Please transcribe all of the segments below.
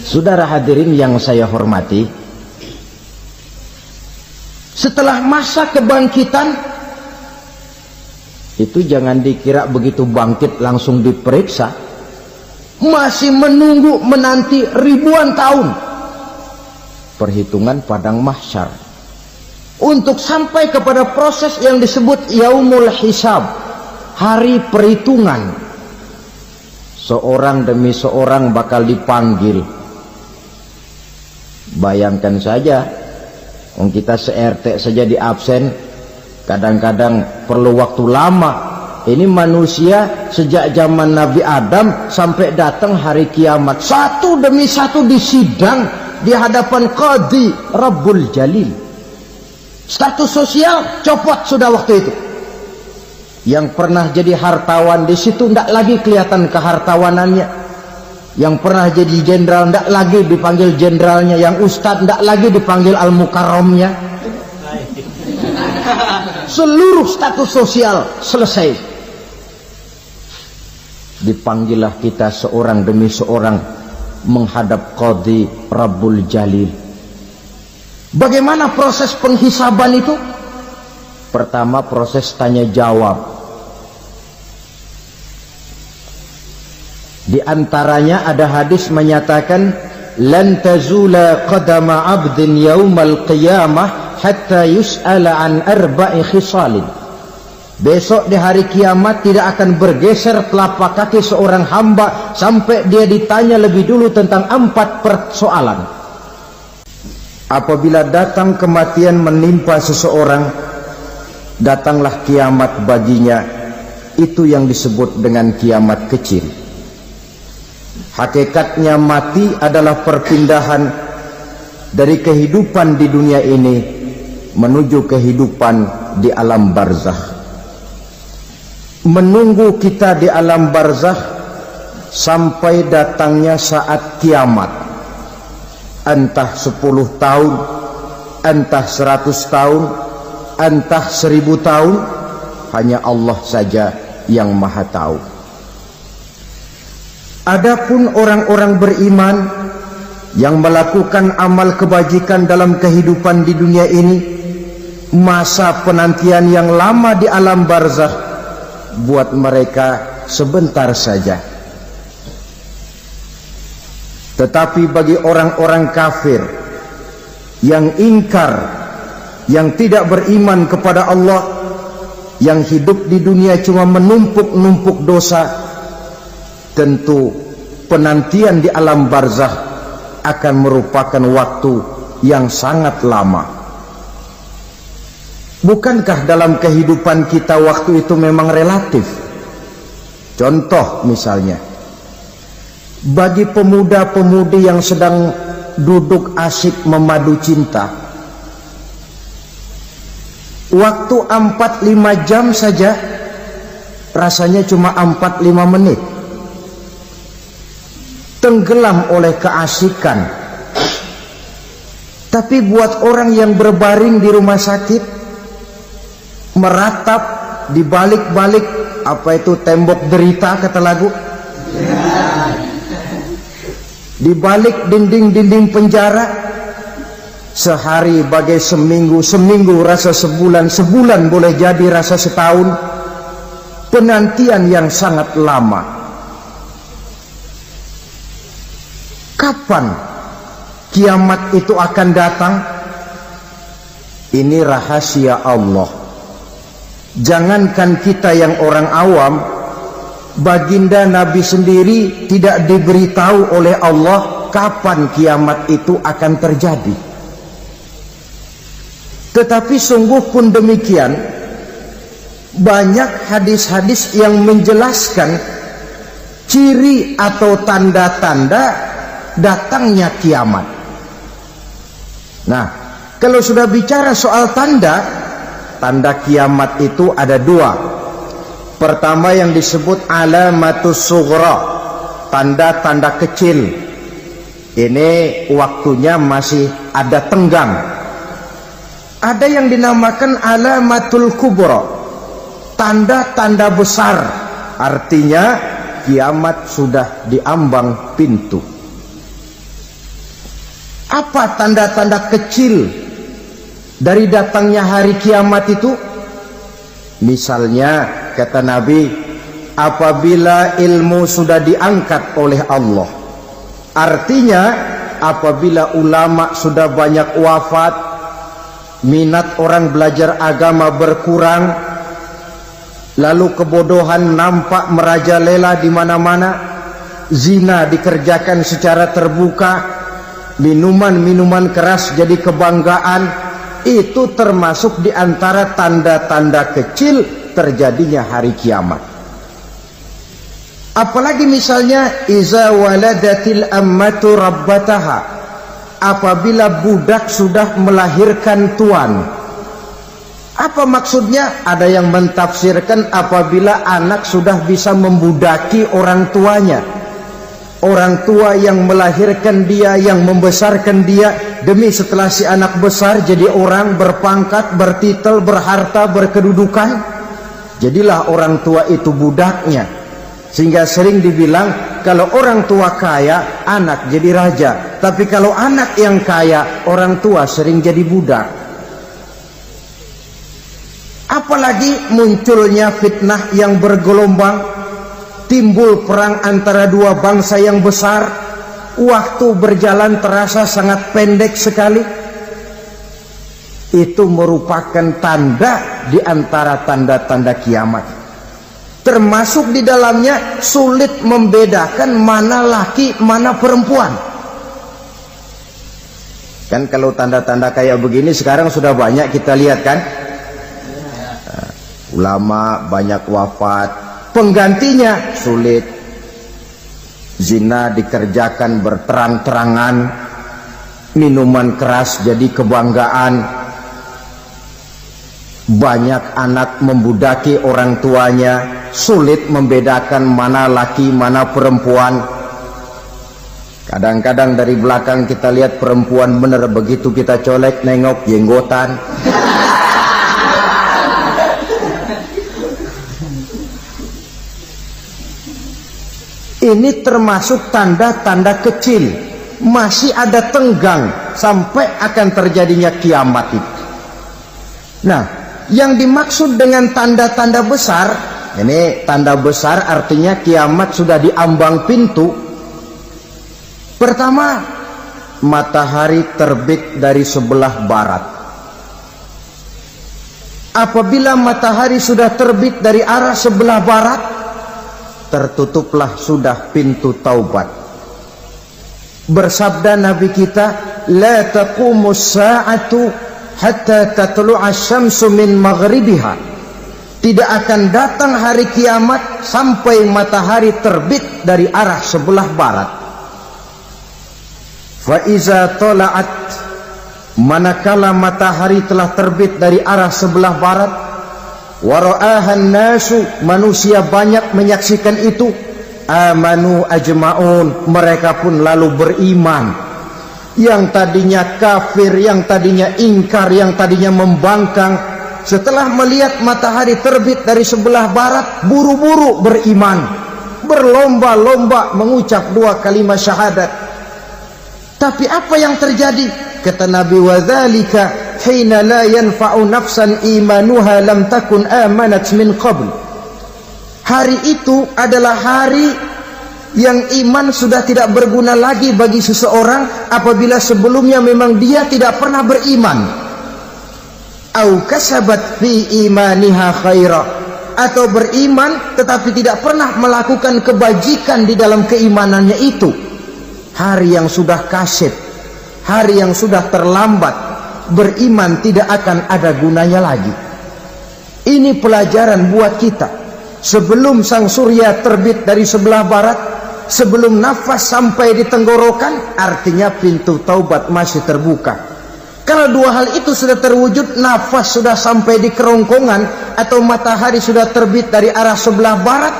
Saudara hadirin yang saya hormati, setelah masa kebangkitan itu jangan dikira begitu bangkit langsung diperiksa, masih menunggu menanti ribuan tahun perhitungan padang mahsyar untuk sampai kepada proses yang disebut yaumul hisab, hari perhitungan. Seorang demi seorang bakal dipanggil. Bayangkan saja, kita se-RT saja di absen, kadang-kadang perlu waktu lama. Ini manusia sejak zaman Nabi Adam sampai datang hari kiamat, satu demi satu disidang di hadapan Qadhi Rabbul Jalil. Status sosial copot sudah waktu itu. Yang pernah jadi hartawan di situ tidak lagi kelihatan kehartawanannya. Yang pernah jadi jenderal tidak lagi dipanggil jenderalnya. Yang ustadz tidak lagi dipanggil al-mukarramnya. Seluruh status sosial selesai. Dipanggillah kita seorang demi seorang menghadap Qadhi Rabbul Jalil. Bagaimana proses penghisaban itu? Pertama, proses tanya jawab. Di antaranya ada hadis menyatakan lan tazula qadama 'abdin yaumal qiyamah hatta yus'ala an arba'i khisalin. Besok di hari kiamat tidak akan bergeser telapak kaki seorang hamba sampai dia ditanya lebih dulu tentang 4 persoalan. Apabila datang kematian menimpa seseorang, datanglah kiamat baginya. Itu yang disebut dengan kiamat kecil. Hakikatnya mati adalah perpindahan dari kehidupan di dunia ini menuju kehidupan di alam barzakh. Menunggu kita di alam barzakh sampai datangnya saat kiamat, entah 10 tahun, entah 100 tahun, entah 1000 tahun, hanya Allah saja yang maha tahu. Adapun orang-orang beriman yang melakukan amal kebajikan dalam kehidupan di dunia ini, masa penantian yang lama di alam barzakh buat mereka sebentar saja. Tetapi bagi orang-orang kafir yang ingkar, yang tidak beriman kepada Allah, yang hidup di dunia cuma menumpuk-numpuk dosa, tentu penantian di alam barzakh akan merupakan waktu yang sangat lama. Bukankah dalam kehidupan kita waktu itu memang relatif? Contoh misalnya, bagi pemuda-pemudi yang sedang duduk asyik memadu cinta, waktu 4-5 jam saja rasanya cuma 4-5 menit. Tenggelam oleh keasikan. Tapi buat orang yang berbaring di rumah sakit, meratap di balik-balik apa itu tembok derita kata lagu, di balik dinding-dinding penjara, sehari bagai seminggu, seminggu rasa sebulan, sebulan boleh jadi rasa setahun. Penantian yang sangat lama. Kapan kiamat itu akan datang? Ini rahasia Allah. Jangankan kita yang orang awam, baginda Nabi sendiri tidak diberitahu oleh Allah kapan kiamat itu akan terjadi. Tetapi sungguh pun demikian, banyak hadis-hadis yang menjelaskan ciri atau tanda-tanda datangnya kiamat. Nah, kalau sudah bicara soal tanda kiamat itu ada 2. Pertama yang disebut alamatus sughra, tanda-tanda kecil. Ini waktunya masih ada tenggang. Ada yang dinamakan alamatul kubra, tanda-tanda besar, artinya kiamat sudah diambang pintu. Apa tanda-tanda kecil dari datangnya hari kiamat itu? Misalnya kata Nabi, apabila ilmu sudah diangkat oleh Allah, artinya apabila ulama sudah banyak wafat, minat orang belajar agama berkurang, lalu kebodohan nampak merajalela di mana-mana, zina dikerjakan secara terbuka, minuman-minuman keras jadi kebanggaan, itu termasuk di antara tanda-tanda kecil terjadinya hari kiamat. Apalagi misalnya iza waladatil ammatu rabbataha, apabila budak sudah melahirkan tuan. Apa maksudnya? Ada yang mentafsirkan apabila anak sudah bisa membudaki orang tuanya. Orang tua yang melahirkan dia, yang membesarkan dia, demi setelah si anak besar jadi orang berpangkat, bertitel, berharta, berkedudukan, jadilah orang tua itu budaknya. Sehingga sering dibilang kalau orang tua kaya, anak jadi raja. Tapi kalau anak yang kaya, orang tua sering jadi budak. Apalagi munculnya fitnah yang bergelombang, timbul perang antara dua bangsa yang besar, waktu berjalan terasa sangat pendek sekali. Itu merupakan tanda di antara tanda-tanda kiamat. Termasuk di dalamnya sulit membedakan mana laki, mana perempuan. Kan kalau tanda-tanda kayak begini sekarang sudah banyak kita lihat kan. Ulama banyak wafat, penggantinya sulit. Zina dikerjakan berterang-terangan, minuman keras jadi kebanggaan, banyak anak membudaki orang tuanya, sulit membedakan mana laki mana perempuan. Kadang-kadang dari belakang kita lihat perempuan bener, begitu kita colek nengok jenggotan. Ini termasuk tanda-tanda kecil, masih ada tenggang sampai akan terjadinya kiamat itu. Nah, yang dimaksud dengan tanda-tanda besar, ini tanda besar artinya kiamat sudah di ambang pintu. Pertama, matahari terbit dari sebelah barat. Apabila matahari sudah terbit dari arah sebelah barat, tertutuplah sudah pintu taubat. Bersabda Nabi kita, la taqumus sa'atu hatta tatlu'a syamsu min maghribiha. Tidak akan datang hari kiamat sampai matahari terbit dari arah sebelah barat. Fa iza tala'at, manakala matahari telah terbit dari arah sebelah barat, wara'ahan nasu, manusia banyak menyaksikan itu, amanu ajma'un, mereka pun lalu beriman. Yang tadinya kafir, yang tadinya ingkar, yang tadinya membangkang, setelah melihat matahari terbit dari sebelah barat, buru-buru beriman, berlomba-lomba mengucap dua kalimat syahadat. Tapi apa yang terjadi? Kata Nabi, wadzalika hina la yanfa'u nafsan imanuha lam takun amanat min qabl. Hari itu adalah hari yang iman sudah tidak berguna lagi bagi seseorang apabila sebelumnya memang dia tidak pernah beriman. Au kasabat fi imaniha khaira, atau beriman tetapi tidak pernah melakukan kebajikan di dalam keimanannya itu. Hari yang sudah kasib, hari yang sudah terlambat, beriman tidak akan ada gunanya lagi. Ini pelajaran buat kita. Sebelum sang surya terbit dari sebelah barat, sebelum nafas sampai di tenggorokan, artinya pintu taubat masih terbuka. Kalau dua hal itu sudah terwujud, nafas sudah sampai di kerongkongan atau matahari sudah terbit dari arah sebelah barat,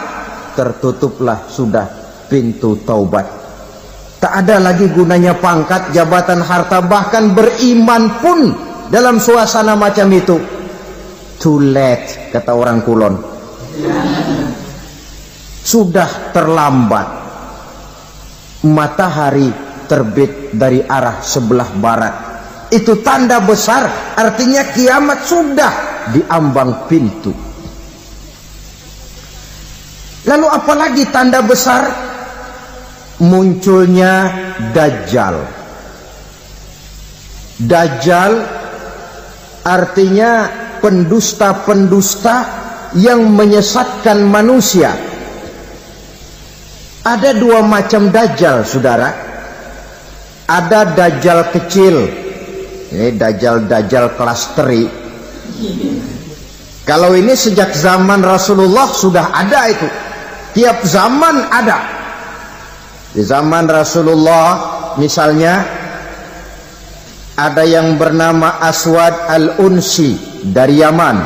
tertutuplah sudah pintu taubat. Tak ada lagi gunanya pangkat, jabatan, harta, bahkan beriman pun dalam suasana macam itu too late, kata orang Kulon. Sudah terlambat. Matahari terbit dari arah sebelah barat. Itu tanda besar, artinya kiamat sudah di ambang pintu. Lalu apalagi tanda besar? Munculnya Dajjal. Dajjal artinya pendusta-pendusta yang menyesatkan manusia. Ada dua macam Dajjal, saudara. Ada Dajjal kecil. Ini Dajjal kelas teri. Kalau ini sejak zaman Rasulullah sudah ada itu. Tiap zaman ada. Di zaman Rasulullah misalnya ada yang bernama Aswad al-Unsi dari Yaman.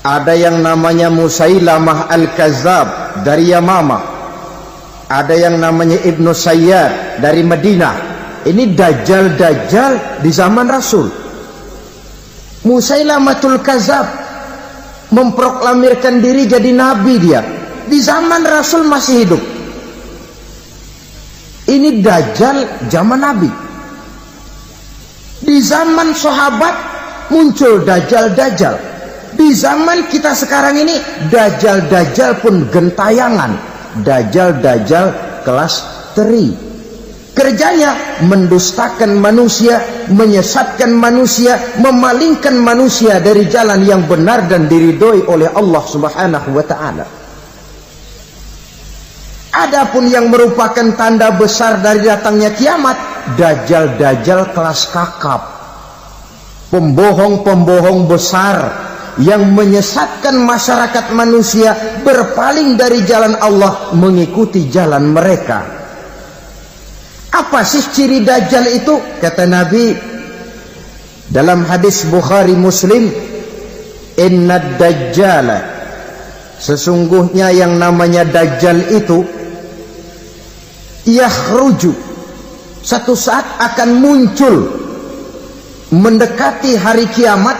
Ada yang namanya Musailamah al-Kazzab dari Yamama. Ada yang namanya Ibnu Sayyad dari Madinah. Ini Dajjal-Dajjal di zaman Rasul. Musailamatul Kazzab memproklamirkan diri jadi nabi dia. Di zaman Rasul masih hidup. Ini Dajjal zaman Nabi. Di zaman sahabat muncul Dajjal-Dajjal. Di zaman kita sekarang ini Dajjal-Dajjal pun gentayangan. Dajjal-Dajjal kelas teri. Kerjanya mendustakan manusia, menyesatkan manusia, memalingkan manusia dari jalan yang benar dan diridhoi oleh Allah Subhanahu wa taala. Adapun yang merupakan tanda besar dari datangnya kiamat, Dajjal-Dajjal kelas kakap. Pembohong-pembohong besar yang menyesatkan masyarakat manusia berpaling dari jalan Allah mengikuti jalan mereka. Apa sih ciri Dajjal itu? Kata Nabi dalam hadis Bukhari Muslim, Innad Dajjala, sesungguhnya yang namanya Dajjal itu yakhruju, satu saat akan muncul mendekati hari kiamat.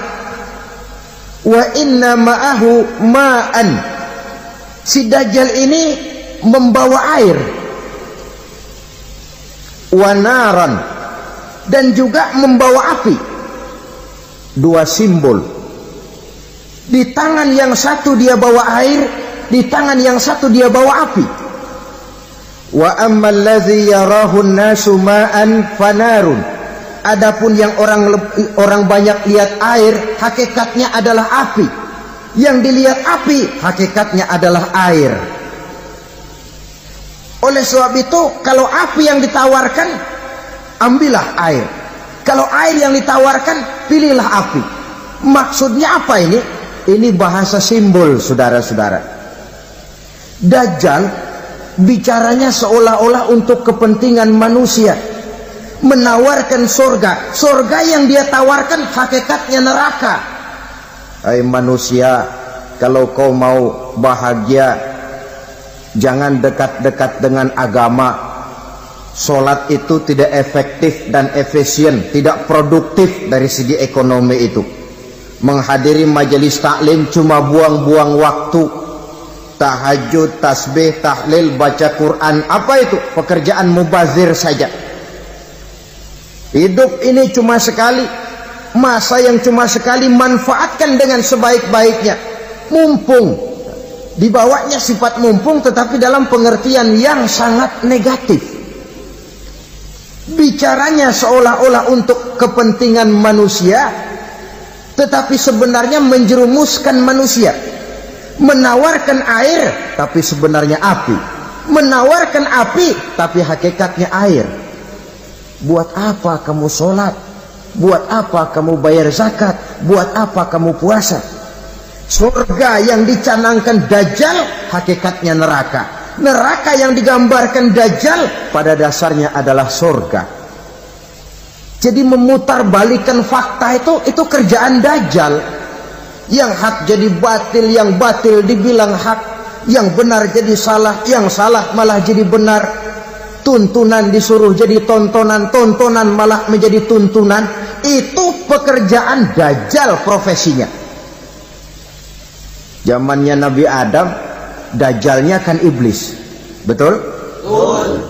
Wa inna ma'ahu ma'an, si Dajjal ini membawa air. Wa naran, dan juga membawa api. Dua simbol. Di tangan yang satu dia bawa air, di tangan yang satu dia bawa api. Wa ammal ladzi yarahu an-nasu ma'an fanarun, adapun yang orang banyak lihat air, hakikatnya adalah api. Yang dilihat api, hakikatnya adalah air. Oleh sebab itu, kalau api yang ditawarkan, ambillah air. Kalau air yang ditawarkan, pilihlah api. Maksudnya apa ini? Ini bahasa simbol, saudara-saudara. Dajjal bicaranya seolah-olah untuk kepentingan manusia, menawarkan surga. Surga yang dia tawarkan hakikatnya neraka. Hai manusia, kalau kau mau bahagia, jangan dekat-dekat dengan agama. Sholat itu tidak efektif dan efisien, tidak produktif dari segi ekonomi itu. Menghadiri majelis taklim cuma buang-buang waktu. Tahajud, tasbih, tahlil, baca Quran, apa itu? Pekerjaan mubazir saja. Hidup ini cuma sekali, masa yang cuma sekali, manfaatkan dengan sebaik-baiknya. Mumpung, dibawanya sifat mumpung, tetapi dalam pengertian yang sangat negatif. Bicaranya seolah-olah untuk kepentingan manusia, tetapi sebenarnya menjerumuskan manusia. Menawarkan air, tapi sebenarnya api. Menawarkan api, tapi hakikatnya air. Buat apa kamu sholat? Buat apa kamu bayar zakat? Buat apa kamu puasa? Surga yang dicanangkan Dajjal, hakikatnya neraka. Neraka yang digambarkan Dajjal, pada dasarnya adalah surga. Jadi memutarbalikkan fakta itu kerjaan Dajjal. Yang hak jadi batil, yang batil dibilang hak, yang benar jadi salah, yang salah malah jadi benar. Tuntunan disuruh jadi tontonan, tontonan malah menjadi tuntunan. Itu pekerjaan Dajjal profesinya. Zamannya Nabi Adam, Dajjalnya kan iblis. Betul? Betul.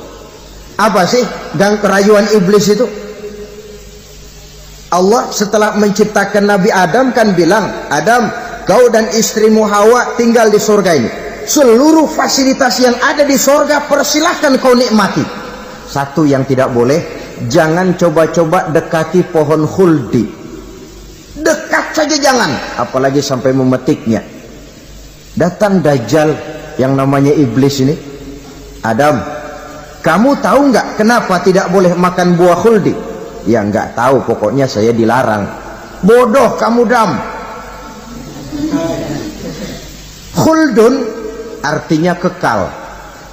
Apa sih gang kerayuan iblis itu? Allah setelah menciptakan Nabi Adam kan bilang, Adam, kau dan istrimu Hawa tinggal di surga ini. Seluruh fasilitas yang ada di surga persilahkan kau nikmati. Satu yang tidak boleh, jangan coba-coba dekati pohon khuldi. Dekat saja jangan, apalagi sampai memetiknya. Datang Dajjal yang namanya iblis ini. Adam, kamu tahu nggak kenapa tidak boleh makan buah khuldi? Ya nggak tahu, pokoknya saya dilarang. Bodoh kamu, Dam. Khuldun artinya kekal.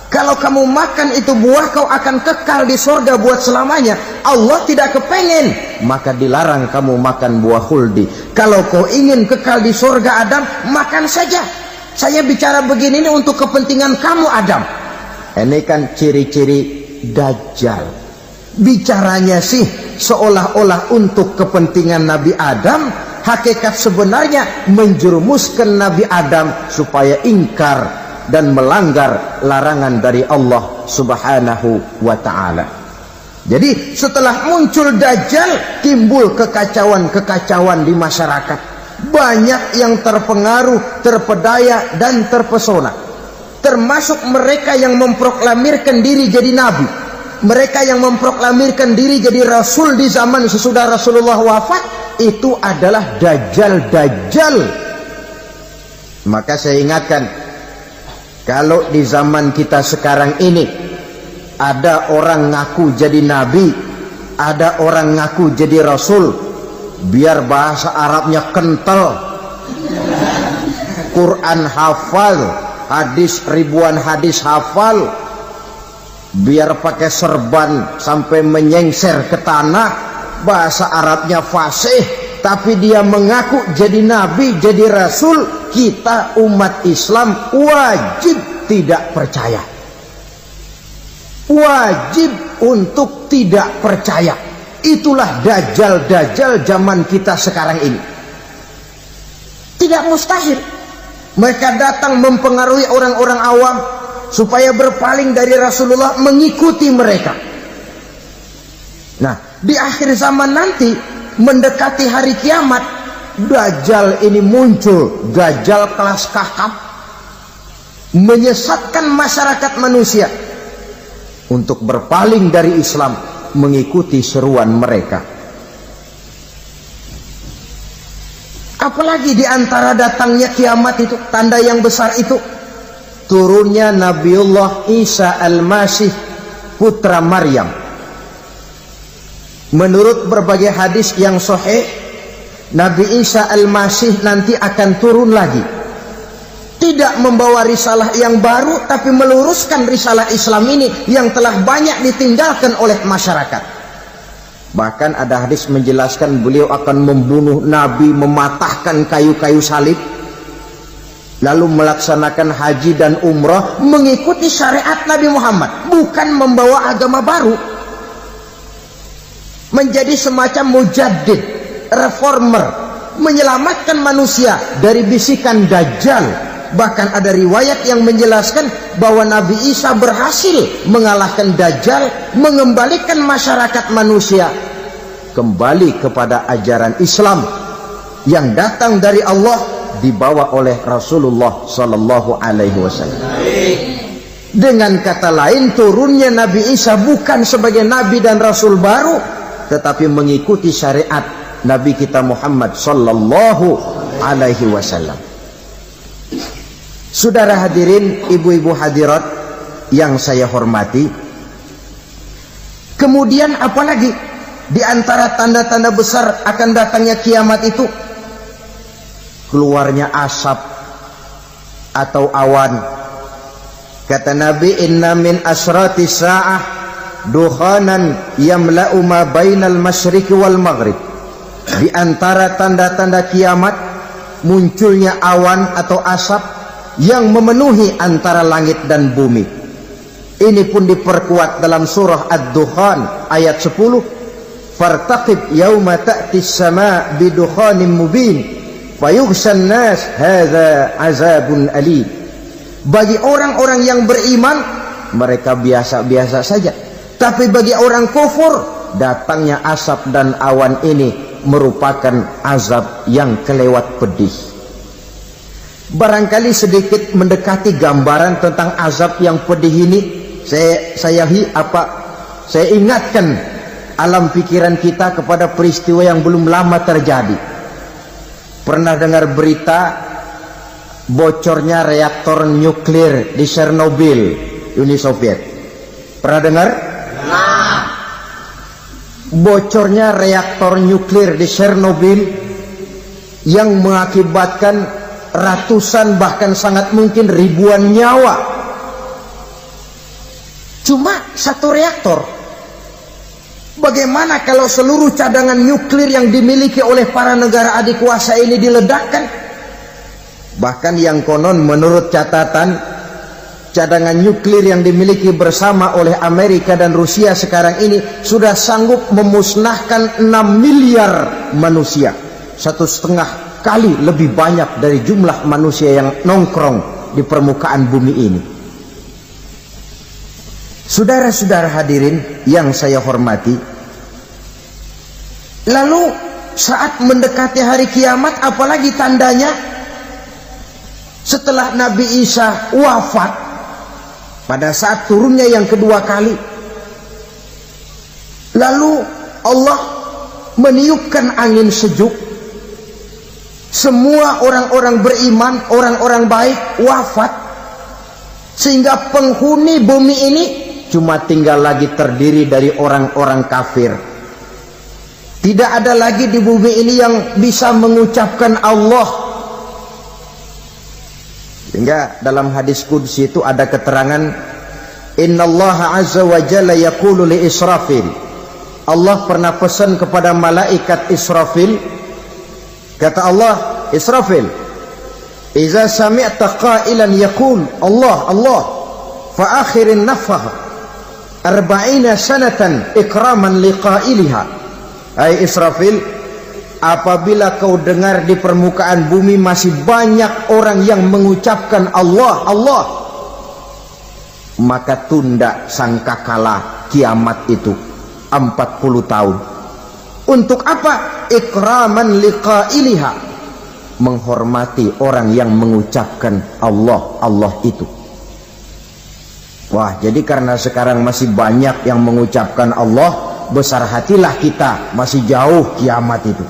Kalau kamu makan itu buah, kau akan kekal di surga buat selamanya. Allah tidak kepengen, maka dilarang kamu makan buah khuldi. Kalau kau ingin kekal di surga, Adam, makan saja. Saya bicara begini ini untuk kepentingan kamu, Adam. Ini kan ciri-ciri Dajjal. Bicaranya sih seolah-olah untuk kepentingan Nabi Adam, hakikat sebenarnya menjerumuskan Nabi Adam supaya ingkar dan melanggar larangan dari Allah Subhanahu wa ta'ala. Jadi setelah muncul Dajjal, timbul kekacauan-kekacauan di masyarakat. Banyak yang terpengaruh, terpedaya dan terpesona, termasuk mereka yang memproklamirkan diri jadi nabi, mereka yang memproklamirkan diri jadi rasul di zaman sesudah Rasulullah wafat. Itu adalah Dajjal. Maka saya ingatkan, kalau di zaman kita sekarang ini ada orang ngaku jadi nabi, ada orang ngaku jadi rasul, biar bahasa Arabnya kental, Quran hafal, hadis ribuan hadis hafal, biar pakai serban sampai menyengser ke tanah, bahasa Arabnya fasih, tapi dia mengaku jadi nabi, jadi rasul, kita umat Islam wajib tidak percaya. Wajib untuk tidak percaya. Itulah Dajjal zaman kita sekarang ini. Tidak mustahil mereka datang mempengaruhi orang-orang awam supaya berpaling dari Rasulullah, mengikuti mereka. Nah, di akhir zaman nanti, mendekati hari kiamat, Dajjal ini muncul. Dajjal kelas kakap, menyesatkan masyarakat manusia untuk berpaling dari Islam, mengikuti seruan mereka. Apalagi di antara datangnya kiamat itu, tanda yang besar itu, turunnya Nabiullah Isa al-Masih, putra Maryam. Menurut berbagai hadis yang sahih, Nabi Isa al-Masih nanti akan turun lagi, tidak membawa risalah yang baru, tapi meluruskan risalah Islam ini yang telah banyak ditinggalkan oleh masyarakat. Bahkan ada hadis menjelaskan beliau akan membunuh Nabi, mematahkan kayu-kayu salib, lalu melaksanakan haji dan umrah mengikuti syariat Nabi Muhammad, bukan membawa agama baru. Menjadi semacam mujaddid, reformer, menyelamatkan manusia dari bisikan Dajjal. Bahkan ada riwayat yang menjelaskan bahwa Nabi Isa berhasil mengalahkan Dajjal, mengembalikan masyarakat manusia kembali kepada ajaran Islam yang datang dari Allah, dibawa oleh Rasulullah Sallallahu Alaihi Wasallam. Dengan kata lain, turunnya Nabi Isa bukan sebagai Nabi dan Rasul baru, tetapi mengikuti syariat Nabi kita Muhammad Sallallahu Alaihi Wasallam. Saudara hadirin, ibu-ibu hadirat yang saya hormati, kemudian apalagi di antara tanda-tanda besar akan datangnya kiamat itu? Keluarnya asap atau awan. Kata Nabi, inna min asrati sa'ah dukhanan yamla'u ma bainal masyriqi wal maghrib. Di antara tanda-tanda kiamat, munculnya awan atau asap yang memenuhi antara langit dan bumi. Ini pun diperkuat dalam surah Ad-Dukhan ayat 10. Fartaqib yauma ta'ti as-sama' bidukhanin mubin fayughshan nas hadza azabun alim. Bagi orang-orang yang beriman, mereka biasa-biasa saja. Tapi bagi orang kufur, datangnya asap dan awan ini merupakan azab yang kelewat pedih. Barangkali sedikit mendekati gambaran tentang azab yang pedih ini, saya ingatkan alam pikiran kita kepada peristiwa yang belum lama terjadi. Pernah dengar berita bocornya reaktor nuklir di Chernobyl, Uni Soviet? Pernah dengar? Nah, bocornya reaktor nuklir di Chernobyl yang mengakibatkan ratusan bahkan sangat mungkin ribuan nyawa. Cuma satu reaktor. Bagaimana kalau seluruh cadangan nuklir yang dimiliki oleh para negara adik kuasa ini diledakkan? Bahkan yang konon menurut catatan, cadangan nuklir yang dimiliki bersama oleh Amerika dan Rusia sekarang ini sudah sanggup memusnahkan 6 miliar manusia. 1,5 kali lebih banyak dari jumlah manusia yang nongkrong di permukaan bumi ini. Saudara-saudara hadirin yang saya hormati, lalu saat mendekati hari kiamat, apalagi tandanya setelah Nabi Isa wafat pada saat turunnya yang kedua kali, lalu Allah meniupkan angin sejuk, semua orang-orang beriman, orang-orang baik wafat, sehingga penghuni bumi ini cuma tinggal lagi terdiri dari orang-orang kafir. Tidak ada lagi di bumi ini yang bisa mengucapkan Allah. Sehingga dalam hadis qudsi itu ada keterangan, innallaha azza wa jalla yaqulu li Israfil. Allah pernah pesan kepada malaikat Israfil, kata Allah, Israfil, iza sami'ta qailan yaqul Allah Allah fa akhirin nafah 40 sanatan ikraman liqailiha. Hai Israfil, apabila kau dengar di permukaan bumi masih banyak orang yang mengucapkan Allah Allah, maka tunda sangkakala kiamat itu 40 tahun. Untuk apa? Ikraman liqailiha, menghormati orang yang mengucapkan Allah Allah itu. Wah, jadi karena sekarang masih banyak yang mengucapkan Allah, besar hatilah kita, masih jauh kiamat itu.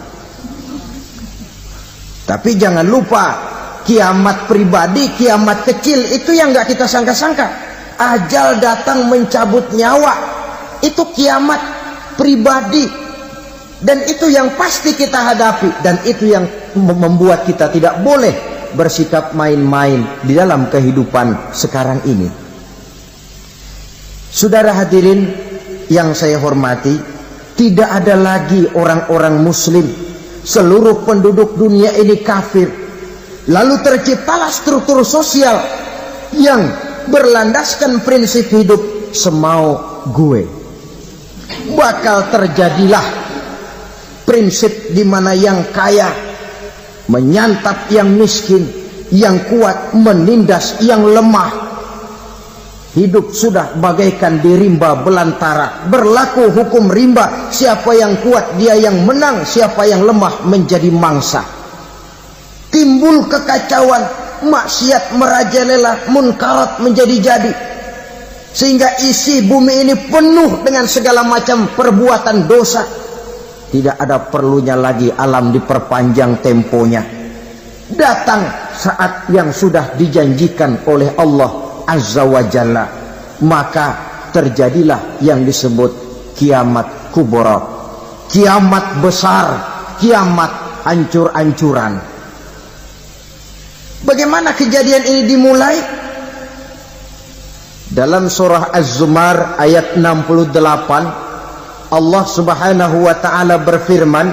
Tapi jangan lupa, kiamat pribadi, kiamat kecil itu yang gak kita sangka-sangka. Ajal datang mencabut nyawa, itu kiamat pribadi, dan itu yang pasti kita hadapi, dan itu yang membuat kita tidak boleh bersikap main-main di dalam kehidupan sekarang ini. Saudara hadirin yang saya hormati, tidak ada lagi orang-orang muslim, seluruh penduduk dunia ini kafir. Lalu terciptalah struktur sosial yang berlandaskan prinsip hidup semau gue. Bakal terjadilah prinsip di mana yang kaya menyantap yang miskin, yang kuat menindas yang lemah. Hidup sudah bagaikan di rimba belantara, berlaku hukum rimba, siapa yang kuat dia yang menang, siapa yang lemah menjadi mangsa. Timbul kekacauan, maksiat merajalela, munkarat menjadi-jadi, sehingga isi bumi ini penuh dengan segala macam perbuatan dosa. Tidak ada perlunya lagi alam diperpanjang temponya. Datang saat yang sudah dijanjikan oleh Allah Azza wa Jalla, maka terjadilah yang disebut kiamat kubra, kiamat besar, kiamat hancur-hancuran. Bagaimana kejadian ini dimulai? Dalam surah Az-Zumar ayat 68, Allah Subhanahu wa taala berfirman,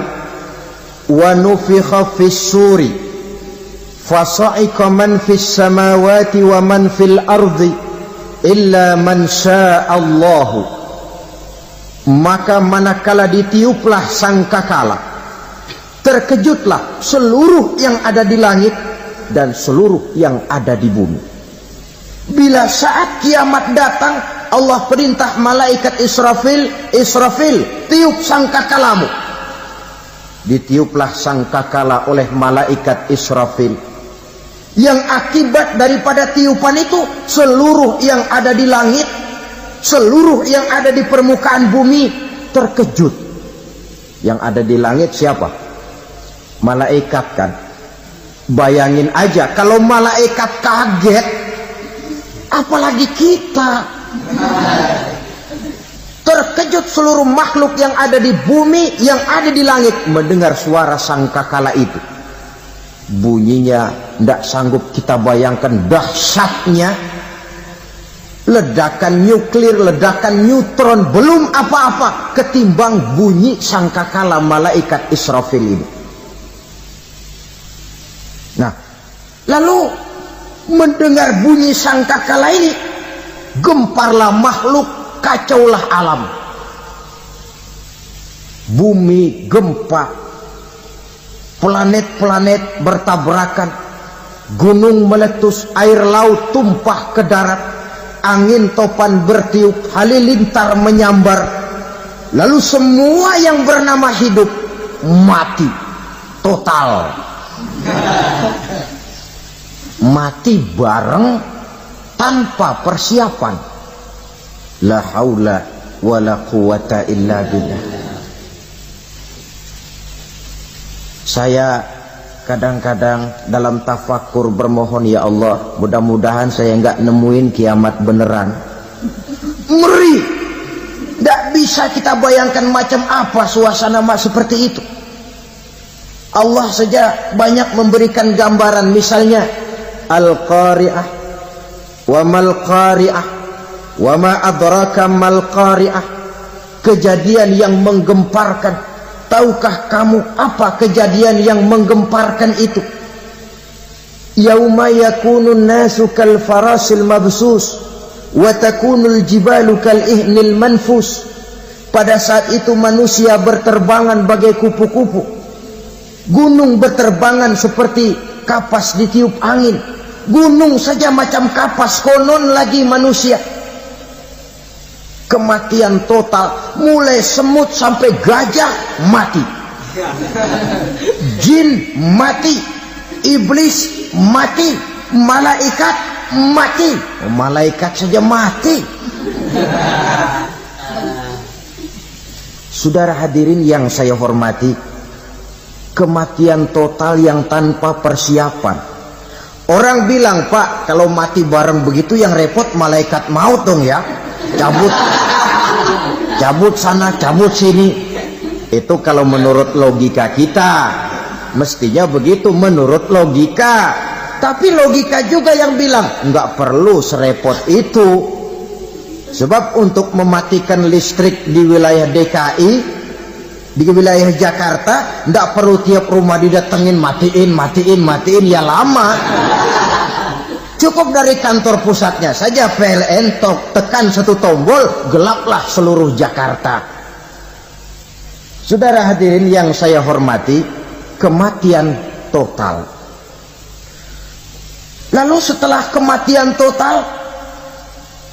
wa nufikha fis-suri fasa'iqa man fis samawati wa man fil ardi illa man sya'allahu. Maka manakala ditiuplah sangkakala, terkejutlah seluruh yang ada di langit dan seluruh yang ada di bumi. Bila saat kiamat datang, Allah perintah malaikat Israfil, Israfil, tiup sangkakalamu. Ditiuplah sangkakala oleh malaikat Israfil. Yang akibat daripada tiupan itu, seluruh yang ada di langit, seluruh yang ada di permukaan bumi terkejut. Yang ada di langit siapa? Malaikat kan. Bayangin aja kalau malaikat kaget, apalagi kita. Terkejut seluruh makhluk yang ada di bumi, yang ada di langit mendengar suara sangkakala itu. Bunyinya tidak sanggup kita bayangkan dahsyatnya. Ledakan nuklir, ledakan neutron, belum apa-apa ketimbang bunyi sangkakala malaikat Israfil ini. Nah, lalu mendengar bunyi sangkakala ini, gemparlah makhluk, kacaulah alam. Bumi gempa, planet-planet bertabrakan, gunung meletus, air laut tumpah ke darat, angin topan bertiup, halilintar menyambar. Lalu semua yang bernama hidup mati total. Mati bareng tanpa persiapan. La haula wala quwata illa billah. Saya kadang-kadang dalam tafakur bermohon, ya Allah, mudah-mudahan saya enggak nemuin kiamat beneran. Ngeri. Tidak bisa kita bayangkan macam apa suasana seperti itu. Allah saja banyak memberikan gambaran, misalnya Al-Qari'ah, wa mal qari'ah, wa ma adraka mal qari'ah. Kejadian yang menggemparkan. Tahukah kamu apa kejadian yang menggemparkan itu? Yauma yakunun nasu kal farasil mabsus wa takunul jibalu kal ihnil manfus. Pada saat itu manusia berterbangan bagai kupu-kupu, gunung berterbangan seperti kapas ditiup angin. Gunung saja macam kapas, konon lagi manusia. Kematian total, mulai semut sampai gajah mati, jin mati, iblis mati, malaikat mati. Malaikat saja mati. Saudara hadirin yang saya hormati, kematian total yang tanpa persiapan. Orang bilang, Pak, kalau mati bareng begitu yang repot malaikat maut dong ya. Cabut sana, cabut sini. Itu kalau menurut logika kita, mestinya begitu menurut logika. Tapi logika juga yang bilang nggak perlu serepot itu. Sebab untuk mematikan listrik di wilayah DKI, di wilayah Jakarta, nggak perlu tiap rumah didatengin matiin, ya lama. Cukup dari kantor pusatnya saja PLN, tekan satu tombol, gelaplah seluruh Jakarta. Saudara hadirin yang saya hormati, kematian total. Lalu setelah kematian total,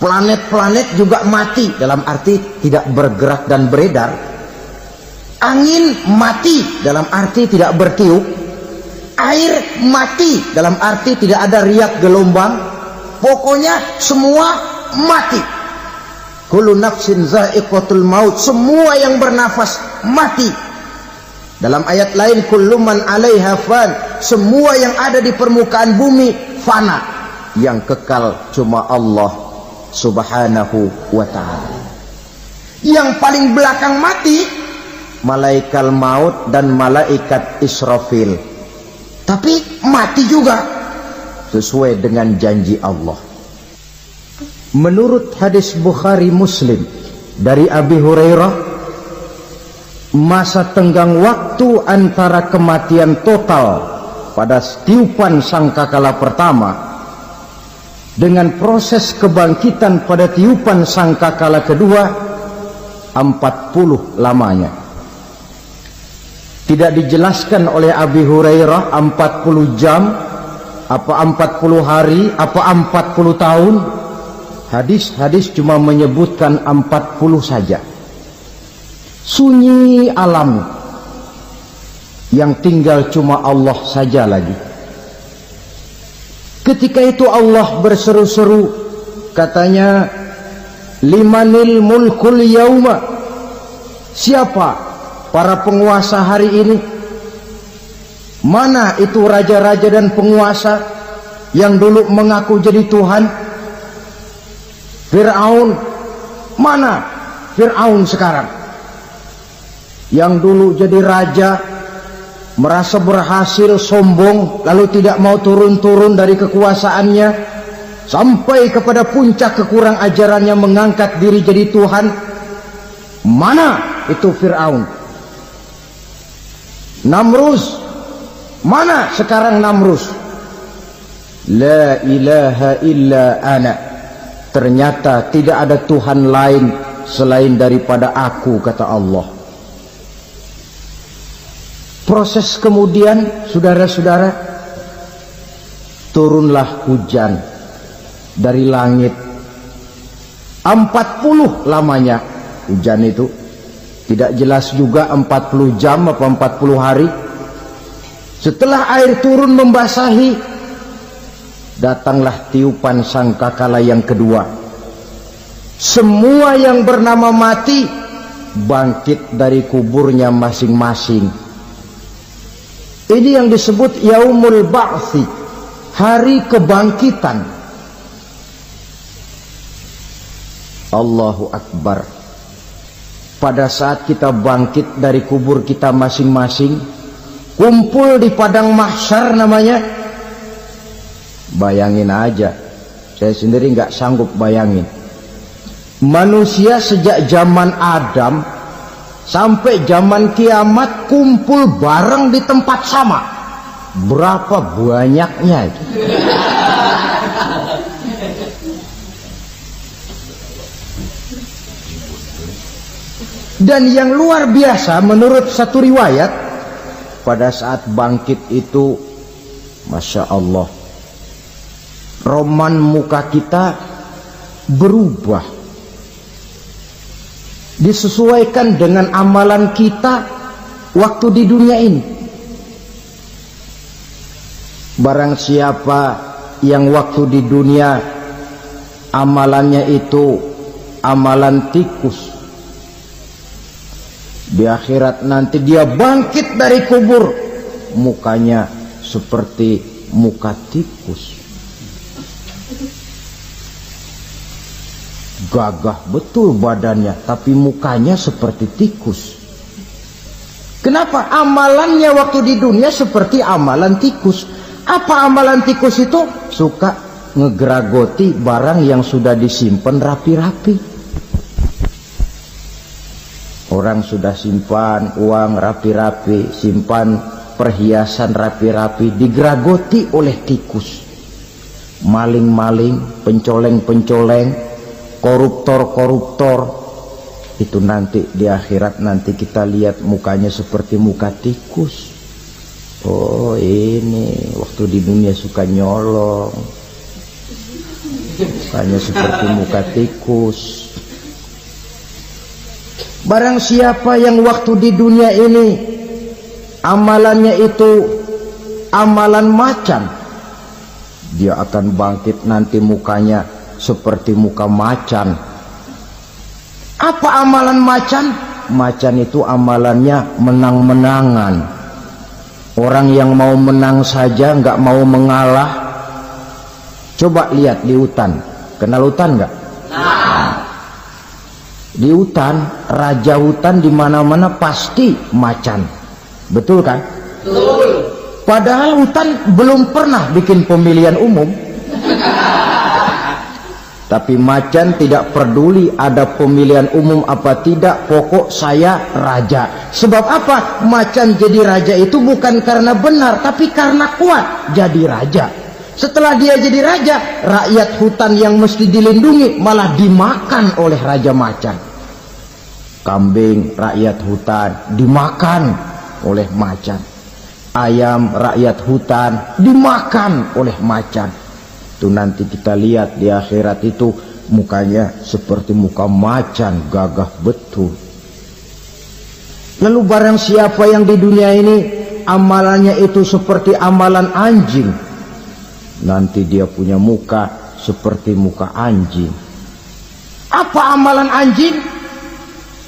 planet-planet juga mati, dalam arti tidak bergerak dan beredar. Angin mati, dalam arti tidak bertiup. Air mati, dalam arti tidak ada riak gelombang. Pokoknya semua mati. Kullu nafsin za'iqatul maut, semua yang bernafas mati. Dalam ayat lain, kullu man 'alaiha fan, semua yang ada di permukaan bumi fana. Yang kekal cuma Allah Subhanahu wa ta'ala. Yang paling belakang mati malaikat maut dan malaikat Israfil. Tapi mati juga sesuai dengan janji Allah. Menurut hadis Bukhari Muslim dari Abi Hurairah, masa tenggang waktu antara kematian total pada tiupan sangkakala pertama dengan proses kebangkitan pada tiupan sangkakala kedua 40 lamanya. Tidak dijelaskan oleh Abi Hurairah 40 jam, apa 40 hari, apa 40 tahun. Hadis-hadis cuma menyebutkan 40 saja. Sunyi alam, yang tinggal cuma Allah saja lagi. Ketika itu Allah berseru-seru, katanya, limanil mulkul yauma, siapa para penguasa hari ini? Mana itu raja-raja dan penguasa yang dulu mengaku jadi Tuhan? Fir'aun, mana Fir'aun sekarang? Yang dulu jadi raja, merasa berhasil, sombong, lalu tidak mau turun-turun dari kekuasaannya, sampai kepada puncak kekurang ajarannya, mengangkat diri jadi Tuhan. Mana itu Fir'aun? Namrus, mana sekarang Namrus? La ilaha illa ana, ternyata tidak ada Tuhan lain selain daripada aku, kata Allah. Proses kemudian, saudara-saudara, turunlah hujan dari langit. 40 lamanya hujan itu, tidak jelas juga 40 jam apa 40 hari. Setelah air turun membasahi, datanglah tiupan sangkakala yang kedua. Semua yang bernama mati bangkit dari kuburnya masing-masing. Ini yang disebut Yaumul Ba'thi, hari kebangkitan. Allahu Akbar. Pada saat kita bangkit dari kubur kita masing-masing, kumpul di padang mahsyar namanya. Bayangin aja, saya sendiri nggak sanggup bayangin. Manusia sejak zaman Adam sampai zaman kiamat kumpul bareng di tempat sama. Berapa banyaknya itu? Dan yang luar biasa, menurut satu riwayat, pada saat bangkit itu, Masya Allah, roman muka kita berubah, disesuaikan dengan amalan kita waktu di dunia ini. Barang siapa yang waktu di dunia amalannya itu amalan tikus, di akhirat nanti dia bangkit dari kubur, mukanya seperti muka tikus. Gagah betul badannya, tapi mukanya seperti tikus. Kenapa? Amalannya waktu di dunia seperti amalan tikus. Apa amalan tikus itu? Suka ngegeragoti barang yang sudah disimpan rapi-rapi. Orang sudah simpan uang rapi-rapi, simpan perhiasan rapi-rapi, digeragoti oleh tikus. Maling-maling, pencoleng-pencoleng, koruptor-koruptor, itu nanti di akhirat nanti kita lihat mukanya seperti muka tikus. Oh, ini waktu di dunia suka nyolong, mukanya seperti muka tikus. Barang siapa yang waktu di dunia ini amalannya itu amalan macan, dia akan bangkit nanti mukanya seperti muka macan. Apa amalan macan? Macan itu amalannya menang-menangan. Orang yang mau menang saja nggak mau mengalah. Coba lihat di hutan, kenal hutan nggak? Nah. Di hutan, raja hutan di mana-mana pasti macan, betul kan? Betul. Padahal hutan belum pernah bikin pemilihan umum. Tapi macan tidak peduli ada pemilihan umum apa tidak, pokok saya raja. Sebab apa? Macan jadi raja itu bukan karena benar, tapi karena kuat jadi raja. Setelah dia jadi raja, rakyat hutan yang mesti dilindungi malah dimakan oleh raja macan. Kambing rakyat hutan dimakan oleh macan. Ayam rakyat hutan dimakan oleh macan. Itu nanti kita lihat di akhirat itu mukanya seperti muka macan, gagah betul. Lalu barang siapa yang di dunia ini amalannya itu seperti amalan anjing, nanti dia punya muka seperti muka anjing. Apa amalan anjing?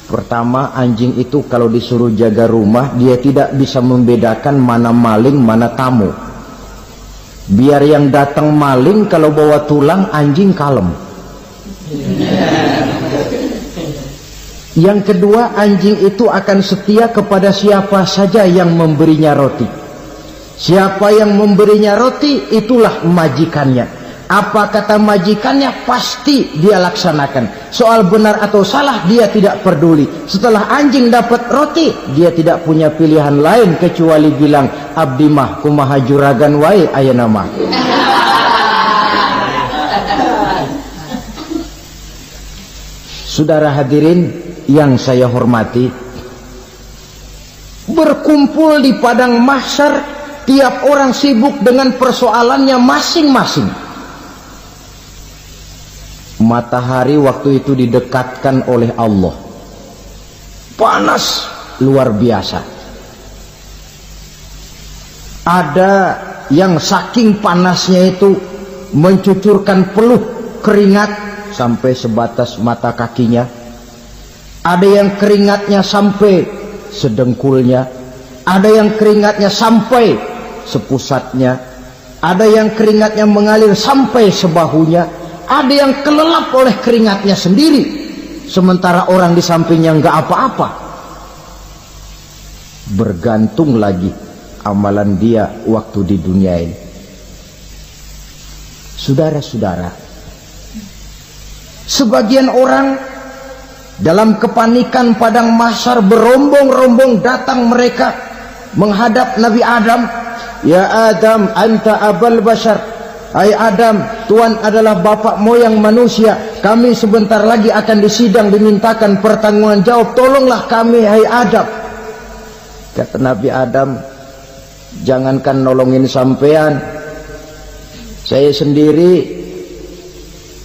Pertama, anjing itu kalau disuruh jaga rumah, dia tidak bisa membedakan mana maling, mana tamu. Biar yang datang maling, kalau bawa tulang, anjing kalem. Yang kedua, anjing itu akan setia kepada siapa saja yang memberinya roti. Siapa yang memberinya roti, itulah majikannya. Apa kata majikannya, pasti dia laksanakan. Soal benar atau salah, dia tidak peduli. Setelah anjing dapat roti, dia tidak punya pilihan lain kecuali bilang, abdi mah kumaha juragan wae ayeuna mah. Saudara hadirin yang saya hormati, berkumpul di padang mahsyar, tiap orang sibuk dengan persoalannya masing-masing. Matahari waktu itu didekatkan oleh Allah, panas luar biasa. Ada yang saking panasnya itu mencucurkan peluh keringat sampai sebatas mata kakinya. Ada yang keringatnya sampai sedengkulnya, ada yang keringatnya sampai sepusatnya, ada yang keringatnya mengalir sampai sebahunya, ada yang kelelap oleh keringatnya sendiri, sementara orang di sampingnya nggak apa-apa. Bergantung lagi amalan dia waktu di dunia ini. Saudara-saudara, sebagian orang dalam kepanikan padang mahsyar berombong-rombong datang mereka menghadap Nabi Adam. Ya Adam, anta abal bashar. Hai Adam, Tuhan adalah bapak moyang manusia. Kami sebentar lagi akan disidang, dimintakan pertanggungan jawab. Tolonglah kami, hai Adam. Kata Nabi Adam, jangankan nolongin sampean, saya sendiri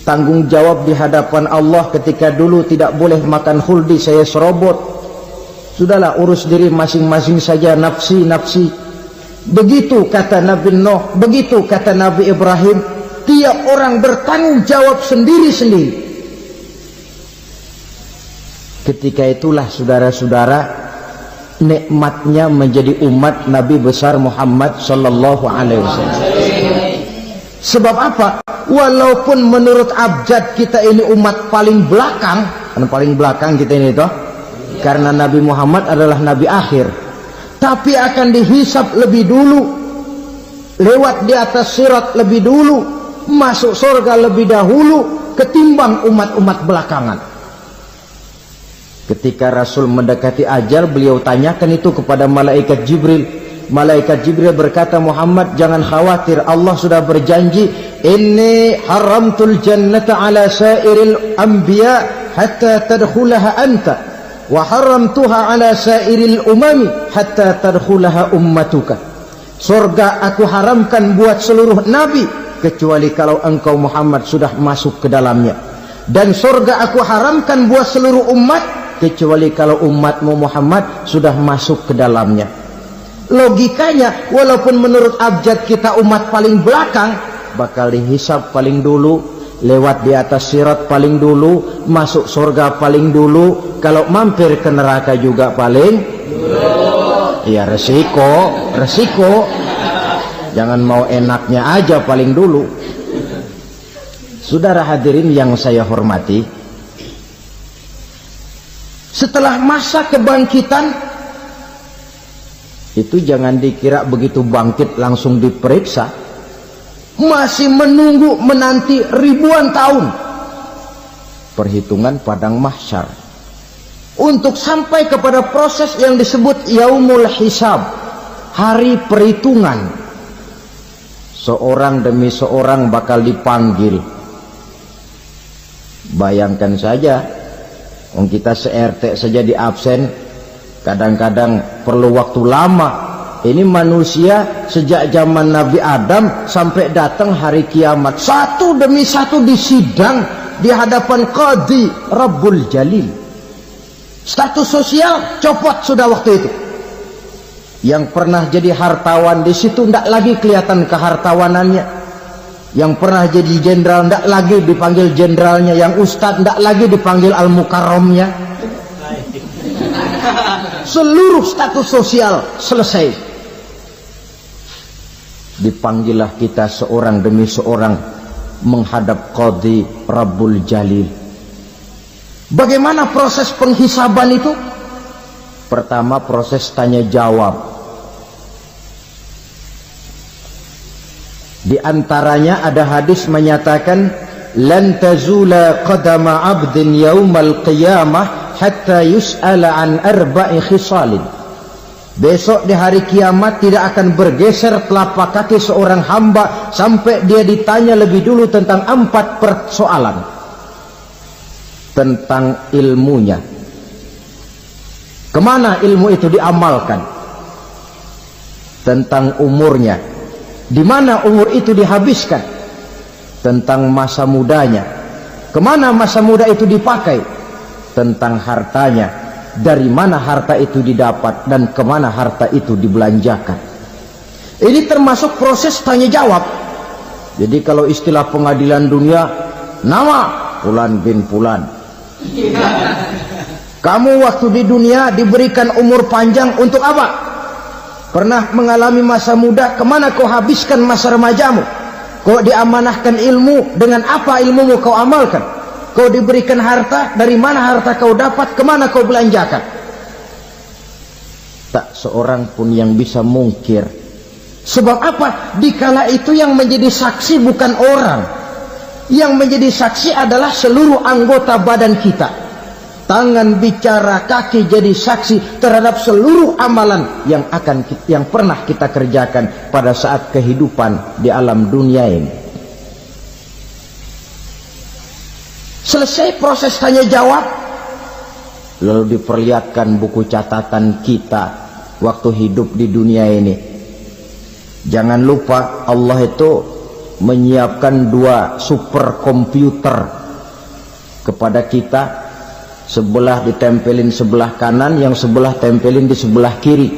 tanggung jawab di hadapan Allah. Ketika dulu tidak boleh makan khuldi, saya serobot. Sudahlah, urus diri masing-masing saja, nafsi. Begitu kata Nabi Nuh, begitu kata Nabi Ibrahim. Tiap orang bertanggung jawab sendiri-sendiri. Ketika itulah saudara-saudara, nikmatnya menjadi umat Nabi besar Muhammad sallallahu alaihi wasallam. Sebab apa? Walaupun menurut abjad kita ini umat paling belakang, kan paling belakang kita ini toh, karena Nabi Muhammad adalah Nabi akhir, tapi akan dihisap lebih dulu, lewat di atas sirat lebih dulu, masuk surga lebih dahulu ketimbang umat-umat belakangan. Ketika Rasul mendekati ajal, beliau tanyakan itu kepada malaikat Jibril. Malaikat Jibril berkata, Muhammad jangan khawatir, Allah sudah berjanji, inni haramtul jannata ala sairil anbiya hatta tadkhulaha anta, wa haramtuha ala sairil umami hatta tadkhulaha ummatuka. Surga aku haramkan buat seluruh nabi kecuali kalau engkau Muhammad sudah masuk ke dalamnya, dan surga aku haramkan buat seluruh umat kecuali kalau umatmu Muhammad sudah masuk ke dalamnya. Logikanya, walaupun menurut abjad kita umat paling belakang, bakal dihisap paling dulu, lewat di atas sirat paling dulu, masuk surga paling dulu, kalau mampir ke neraka juga paling dulu. Ya resiko. Jangan mau enaknya aja paling dulu. Saudara hadirin yang saya hormati, setelah masa kebangkitan itu jangan dikira begitu bangkit langsung diperiksa. Masih menunggu menanti ribuan tahun perhitungan padang mahsyar untuk sampai kepada proses yang disebut yaumul hisab, hari perhitungan. Seorang demi seorang bakal dipanggil. Bayangkan saja, kita se-RT saja di absen, kadang-kadang perlu waktu lama. Ini manusia sejak zaman Nabi Adam sampai datang hari kiamat, satu demi satu disidang, di hadapan Qadhi Rabbul Jalil. Status sosial copot sudah waktu itu. Yang pernah jadi hartawan di situ tidak lagi kelihatan kehartawanannya. Yang pernah jadi jenderal tidak lagi dipanggil jenderalnya. Yang ustadz tidak lagi dipanggil al-mukarramnya. Seluruh status sosial selesai. Dipanggillah kita seorang demi seorang menghadap Qadhi Rabbul Jalil. Bagaimana proses penghisaban itu? Pertama, proses tanya jawab. Di antaranya ada hadis menyatakan, lan tazula qadama 'abdin yaumal qiyamah hatta yus'ala an arba'i khisalin. Besok di hari kiamat tidak akan bergeser telapak kaki seorang hamba sampai dia ditanya lebih dulu tentang 4 persoalan. Tentang ilmunya. Kemana ilmu itu diamalkan? Tentang umurnya. Di mana umur itu dihabiskan? Tentang masa mudanya. Kemana masa muda itu dipakai? Tentang hartanya. Dari mana harta itu didapat dan kemana harta itu dibelanjakan. Ini termasuk proses tanya jawab. Jadi kalau istilah pengadilan dunia, nama Fulan bin Fulan. Kamu waktu di dunia diberikan umur panjang untuk apa? Pernah mengalami masa muda, kemana kau habiskan masa remajamu? Kau diamanahkan ilmu, dengan apa ilmumu kau amalkan? Kau diberikan harta, dari mana harta kau dapat, kemana kau belanjakan? Tak seorang pun yang bisa mungkir. Sebab apa? Dikala itu yang menjadi saksi bukan orang. Yang menjadi saksi adalah seluruh anggota badan kita. Tangan bicara, kaki jadi saksi terhadap seluruh amalan yang pernah kita kerjakan pada saat kehidupan di alam dunia ini. Selesai proses tanya jawab, lalu diperlihatkan buku catatan kita waktu hidup di dunia ini. Jangan lupa Allah itu menyiapkan 2 superkomputer kepada kita. Sebelah ditempelin sebelah kanan, yang sebelah tempelin di sebelah kiri.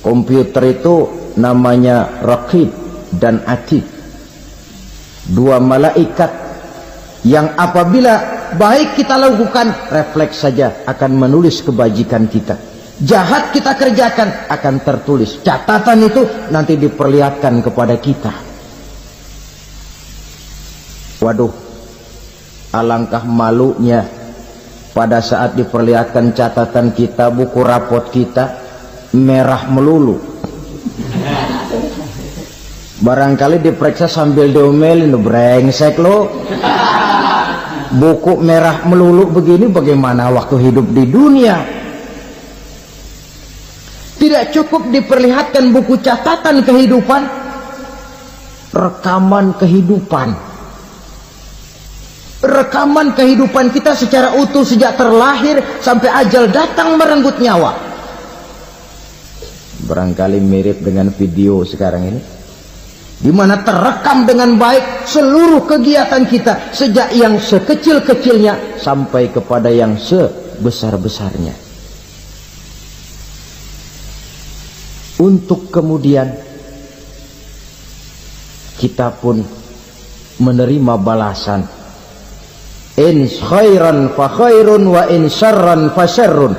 Komputer itu namanya Raqib dan Atid. 2 malaikat yang apabila baik kita lakukan, refleks saja akan menulis kebajikan kita. Jahat kita kerjakan akan tertulis. Catatan itu nanti diperlihatkan kepada kita. Waduh, alangkah malunya pada saat diperlihatkan catatan kita, buku rapot kita merah melulu. Barangkali diperiksa sambil diomelin, brengsek lo. Buku merah melulu begini, bagaimana waktu hidup di dunia? Tidak cukup diperlihatkan buku catatan kehidupan, rekaman kehidupan. Rekaman kehidupan kita secara utuh sejak terlahir sampai ajal datang merenggut nyawa. Barangkali mirip dengan video sekarang ini, di mana terekam dengan baik seluruh kegiatan kita sejak yang sekecil-kecilnya sampai kepada yang sebesar-besarnya. Untuk kemudian kita pun menerima balasan. In khairan fa khairun wa in syarran fa syarrun.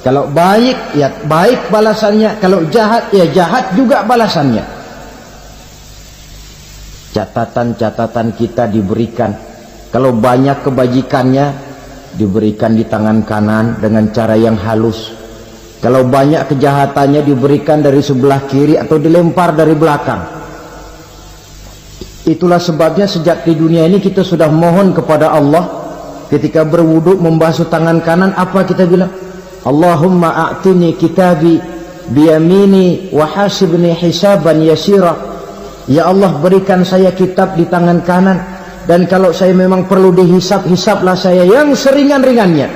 Kalau baik ya baik balasannya, kalau jahat ya jahat juga balasannya. Catatan-catatan kita diberikan. Kalau banyak kebajikannya diberikan di tangan kanan dengan cara yang halus. Kalau banyak kejahatannya diberikan dari sebelah kiri atau dilempar dari belakang. Itulah sebabnya sejak di dunia ini kita sudah mohon kepada Allah. Ketika berwudu membasuh tangan kanan, apa kita bilang? Allahumma a'tini kitabi biyamini wa hasibni hisaban yasira. Ya Allah, berikan saya kitab di tangan kanan, dan kalau saya memang perlu dihisap, hisaplah saya yang seringan-ringannya.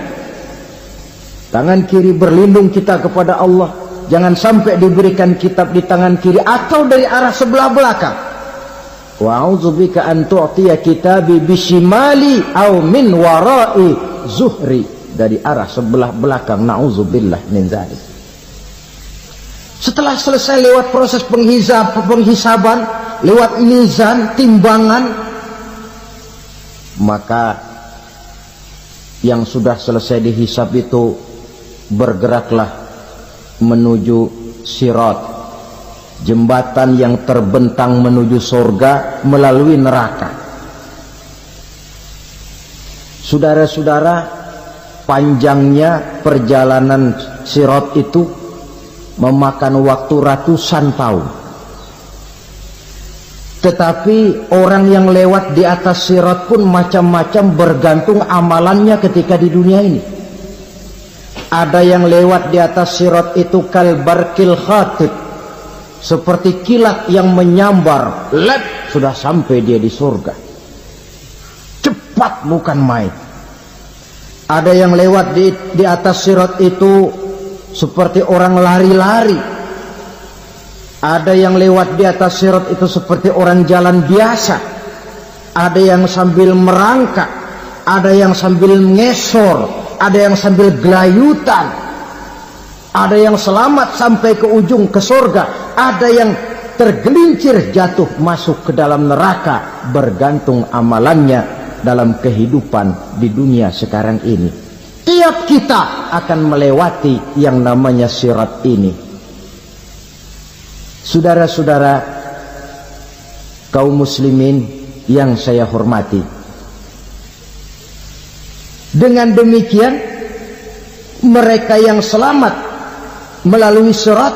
Tangan kiri berlindung kita kepada Allah. Jangan sampai diberikan kitab di tangan kiri atau dari arah sebelah belakang. wa a'udzubika an tu'tiya kitabi bishimali aw min wara'i zuhri, dari arah sebelah belakang. Na'udzubillah min dzalik. Setelah selesai lewat proses penghisaban, lewat mizan, timbangan, maka yang sudah selesai dihisab itu bergeraklah menuju sirat, jembatan yang terbentang menuju surga melalui neraka. Saudara-saudara, panjangnya perjalanan sirat itu memakan waktu ratusan tahun. Tetapi orang yang lewat di atas sirat pun macam-macam, bergantung amalannya ketika di dunia ini. Ada yang lewat di atas sirat itu kalbarkil khatib, seperti kilat yang menyambar, lep, sudah sampai dia di surga. Cepat bukan main. Ada yang lewat di atas sirat itu seperti orang lari-lari. Ada yang lewat di atas sirat itu seperti orang jalan biasa. Ada yang sambil merangkak, ada yang sambil ngesor, ada yang sambil gelayutan, ada yang selamat sampai ke ujung ke surga, ada yang tergelincir jatuh masuk ke dalam neraka, bergantung amalannya dalam kehidupan di dunia sekarang ini. Tiap kita akan melewati yang namanya sirat ini. Saudara-saudara kaum muslimin yang saya hormati, dengan demikian mereka yang selamat melalui sirat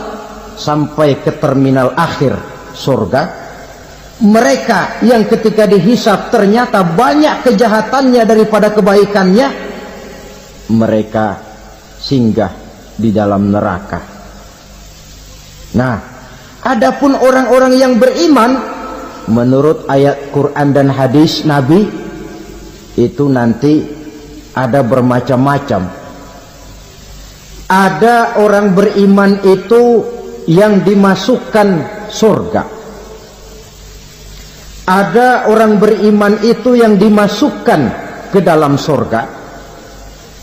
sampai ke terminal akhir surga, mereka yang ketika dihisab ternyata banyak kejahatannya daripada kebaikannya, mereka singgah di dalam neraka. Nah, adapun orang-orang yang beriman menurut ayat Quran dan hadis Nabi itu nanti ada bermacam-macam. Ada orang beriman itu yang dimasukkan surga. Ada orang beriman itu yang dimasukkan ke dalam surga.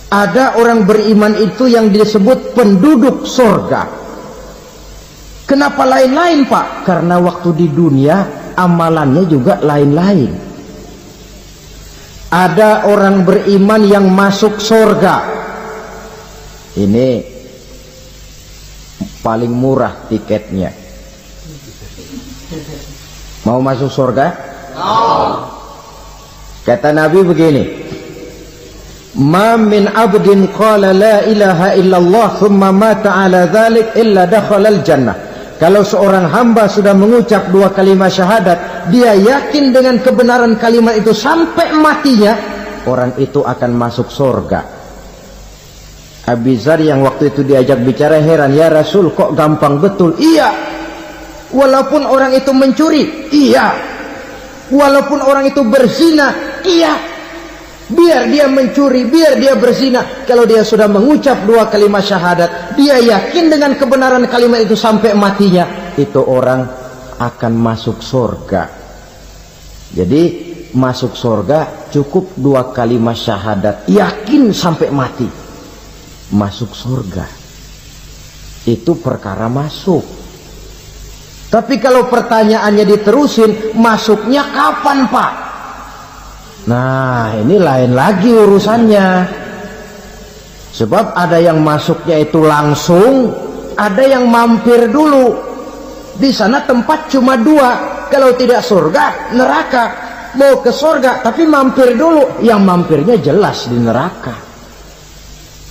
Ada orang beriman itu yang disebut penduduk surga. Kenapa lain-lain, Pak? Karena waktu di dunia amalannya juga lain-lain. Ada orang beriman yang masuk surga. Ini paling murah tiketnya. Mau masuk surga? Kata Nabi begini, ma min abdin qala la ilaha illallah thumma mata ala dhalik illa dakhalal jannah. Kalau seorang hamba sudah mengucap dua kalimat syahadat, dia yakin dengan kebenaran kalimat itu sampai matinya, orang itu akan masuk surga. Abi Dzar yang waktu itu diajak bicara heran, ya Rasul kok gampang betul? Iya, walaupun orang itu mencuri, iya, walaupun orang itu berzina, iya. Biar dia mencuri, biar dia berzina, kalau dia sudah mengucap dua kalimat syahadat, dia yakin dengan kebenaran kalimat itu sampai matinya, itu orang akan masuk surga. Jadi masuk surga cukup dua kalimat syahadat, yakin sampai mati, masuk surga. Itu perkara masuk. Tapi kalau pertanyaannya diterusin, masuknya kapan, Pak? Nah, ini lain lagi urusannya. Sebab ada yang masuknya itu langsung, ada yang mampir dulu. Di sana tempat cuma dua, kalau tidak surga, neraka. Mau ke surga tapi mampir dulu, yang mampirnya jelas di neraka.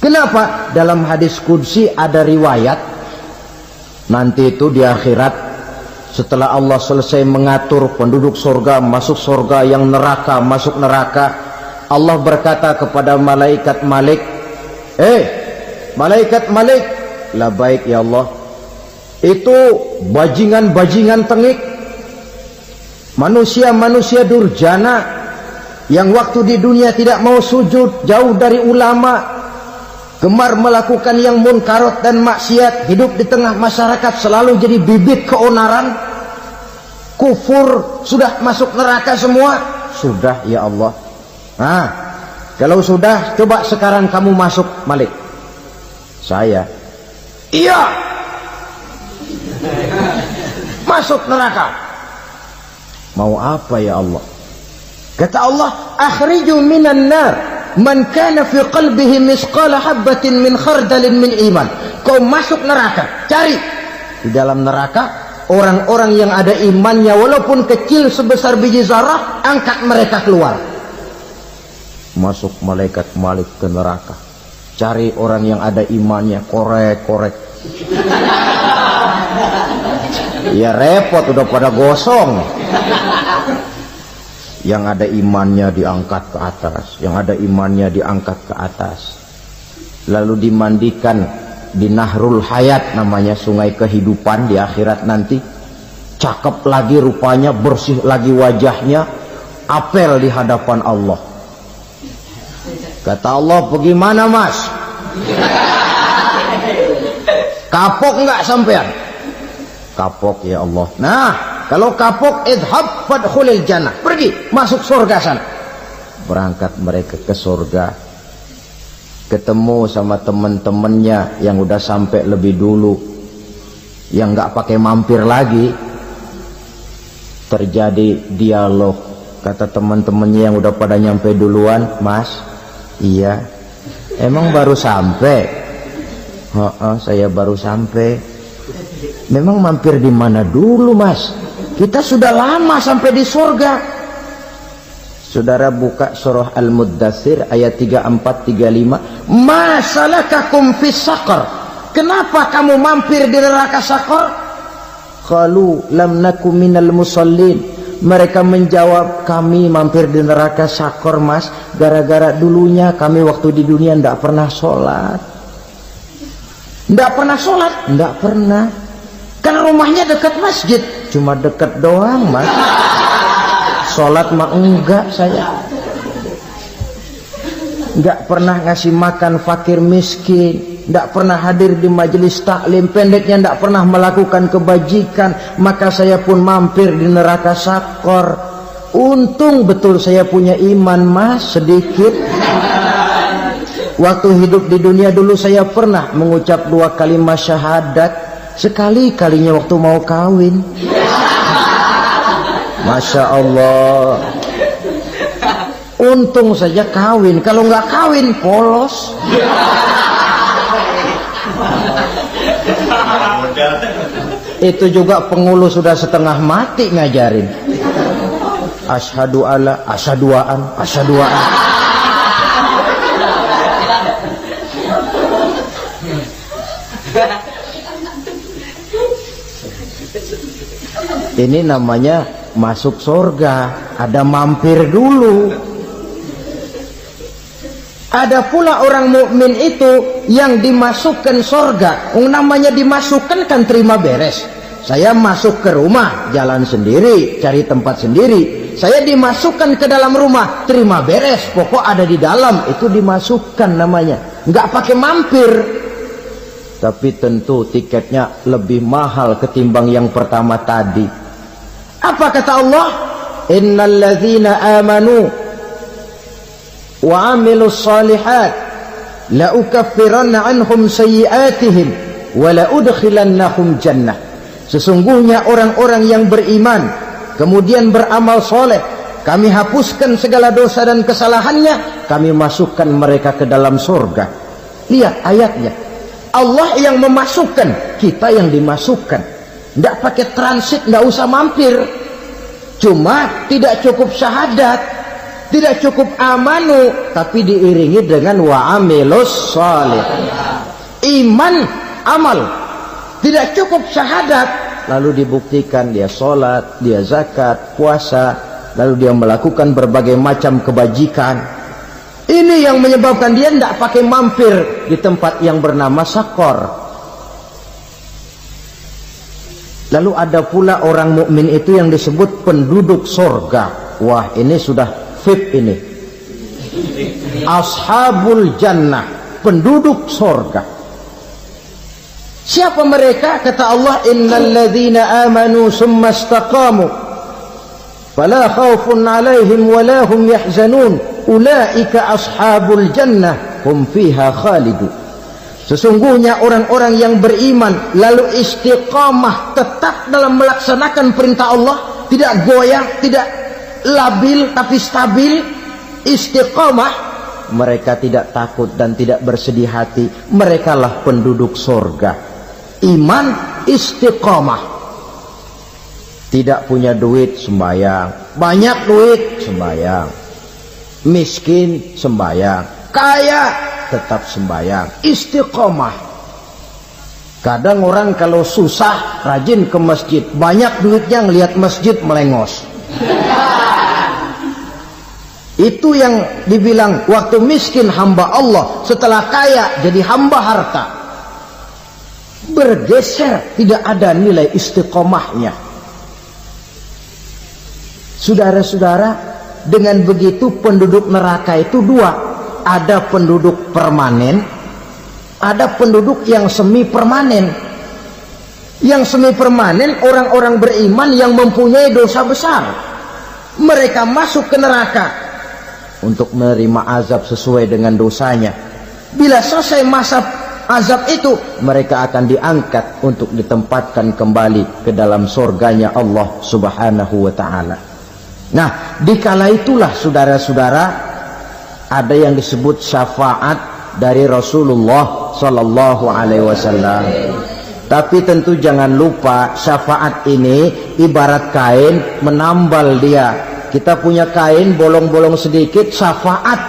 Kenapa? Dalam hadis qudsi ada riwayat, nanti itu di akhirat, setelah Allah selesai mengatur penduduk surga masuk surga, yang neraka masuk neraka, Allah berkata kepada malaikat Malik, malaikat Malik, labaik ya Allah, itu bajingan-bajingan tengik, manusia-manusia durjana yang waktu di dunia tidak mau sujud, jauh dari ulama, gemar melakukan yang munkarat dan maksiat, hidup di tengah masyarakat selalu jadi bibit keonaran. kufur, sudah masuk neraka semua? Sudah ya Allah. Nah, kalau sudah, coba sekarang kamu masuk, Malik. Saya, iya, masuk neraka. Mau apa ya Allah? Kata Allah, akhriju minan nar man kana fi qalbihi misqala habatin min khardalin min iman. Kau masuk neraka, cari di dalam neraka orang-orang yang ada imannya walaupun kecil sebesar biji zarah, angkat mereka keluar. Masuk malaikat Malik ke neraka, cari orang yang ada imannya, korek-korek. Ya repot, udah pada gosong. Yang ada imannya diangkat ke atas, yang ada imannya diangkat ke atas, lalu dimandikan di Nahrul Hayat, namanya sungai kehidupan di akhirat nanti. Cakep lagi rupanya, bersih lagi wajahnya, apel di hadapan Allah. Kata Allah, bagaimana mas? Kapok nggak sampean? Kapok ya Allah. Nah, kalau kapok, idhab fadkhulil jannah, pergi masuk surga sana. Berangkat mereka ke surga, ketemu sama teman-temannya yang udah sampai lebih dulu, yang nggak pakai mampir lagi. Terjadi dialog. Kata teman-temannya yang udah pada nyampe duluan, mas, iya, emang baru sampai? Saya baru sampai. Memang mampir di mana dulu mas? Kita sudah lama sampai di surga. Saudara buka surah Al-Muddathir ayat 34-35. Ma salakakum fis saqar? Kenapa kamu mampir di neraka Saqar? Qalu lam nakum minal musallin. Mereka menjawab, kami mampir di neraka Saqar mas, gara-gara dulunya kami waktu di dunia tidak pernah sholat. Tidak pernah sholat? Tidak pernah. Kan rumahnya dekat masjid, cuma dekat doang mas. Sholat mah enggak saya. Enggak pernah ngasih makan fakir miskin, enggak pernah hadir di majelis taklim, pendeknya enggak pernah melakukan kebajikan. Maka saya pun mampir di neraka Saqar. Untung betul saya punya iman mas, sedikit. Waktu hidup di dunia dulu saya pernah mengucap 2 kalimat syahadat. Sekali-kalinya waktu mau kawin. Masya Allah. Untung saja kawin. Kalau nggak kawin polos. Itu juga pengulu sudah setengah mati ngajarin. Asyhadu alla, asyaduaan, asyaduaan. Ini namanya masuk surga, ada mampir dulu. Ada pula orang mukmin itu yang dimasukkan surga. Namanya dimasukkan kan terima beres. Saya masuk ke rumah, jalan sendiri, cari tempat sendiri. Saya dimasukkan ke dalam rumah, terima beres, pokok ada di dalam, itu dimasukkan namanya. Nggak pakai mampir. Tapi tentu tiketnya lebih mahal ketimbang yang pertama tadi. Apa kata Allah? Innal ladzina amanu wa amilus shalihat la ukaffiranna anhum sayyi'atihim wa la udkhilannahum jannah. Sesungguhnya orang-orang yang beriman kemudian beramal soleh, kami hapuskan segala dosa dan kesalahannya, kami masukkan mereka ke dalam surga. Lihat ayatnya, Allah yang memasukkan, kita yang dimasukkan. Tidak pakai transit, tidak usah mampir. Cuma tidak cukup syahadat, tidak cukup amanu, tapi diiringi dengan wa'amilus sholih. Iman, amal. Tidak cukup syahadat, lalu dibuktikan dia sholat, dia zakat, puasa, lalu dia melakukan berbagai macam kebajikan. Ini yang menyebabkan dia tidak pakai mampir di tempat yang bernama Saqar. Lalu ada pula orang mukmin itu yang disebut penduduk surga. Wah, ini sudah VIP ini. Ashabul jannah, penduduk surga. Siapa mereka? Kata Allah, innal ladzina amanu summa istaqamu fala khaufun 'alaihim wa la hum yahzanun ulaika ashabul jannah hum fiha khalidun. Sesungguhnya orang-orang yang beriman lalu istiqamah tetap dalam melaksanakan perintah Allah, tidak goyang, tidak labil tapi stabil, istiqamah, mereka tidak takut dan tidak bersedih hati. Merekalah penduduk surga. Iman, istiqamah. Tidak punya duit, sembahyang. Banyak duit, sembahyang. Miskin, sembahyang. Kaya, tetap sembahyang. Istiqamah. Kadang orang kalau susah rajin ke masjid, banyak duitnya ngelihat masjid melengos. Itu yang dibilang waktu miskin hamba Allah, setelah kaya jadi hamba harta. Bergeser, tidak ada nilai istiqomahnya. Saudara-saudara, dengan begitu penduduk neraka itu dua. Ada penduduk permanen, ada penduduk yang semi permanen. Yang semi permanen orang-orang beriman yang mempunyai dosa besar. Mereka masuk ke neraka untuk menerima azab sesuai dengan dosanya. Bila selesai masa azab itu, mereka akan diangkat untuk ditempatkan kembali ke dalam surganya Allah Subhanahu wa ta'ala. Nah, dikala itulah saudara-saudara, ada yang disebut syafaat dari Rasulullah Sallallahu Alaihi Wasallam. Tapi tentu jangan lupa, syafaat ini ibarat kain menambal dia. Kita punya kain bolong-bolong sedikit, syafaat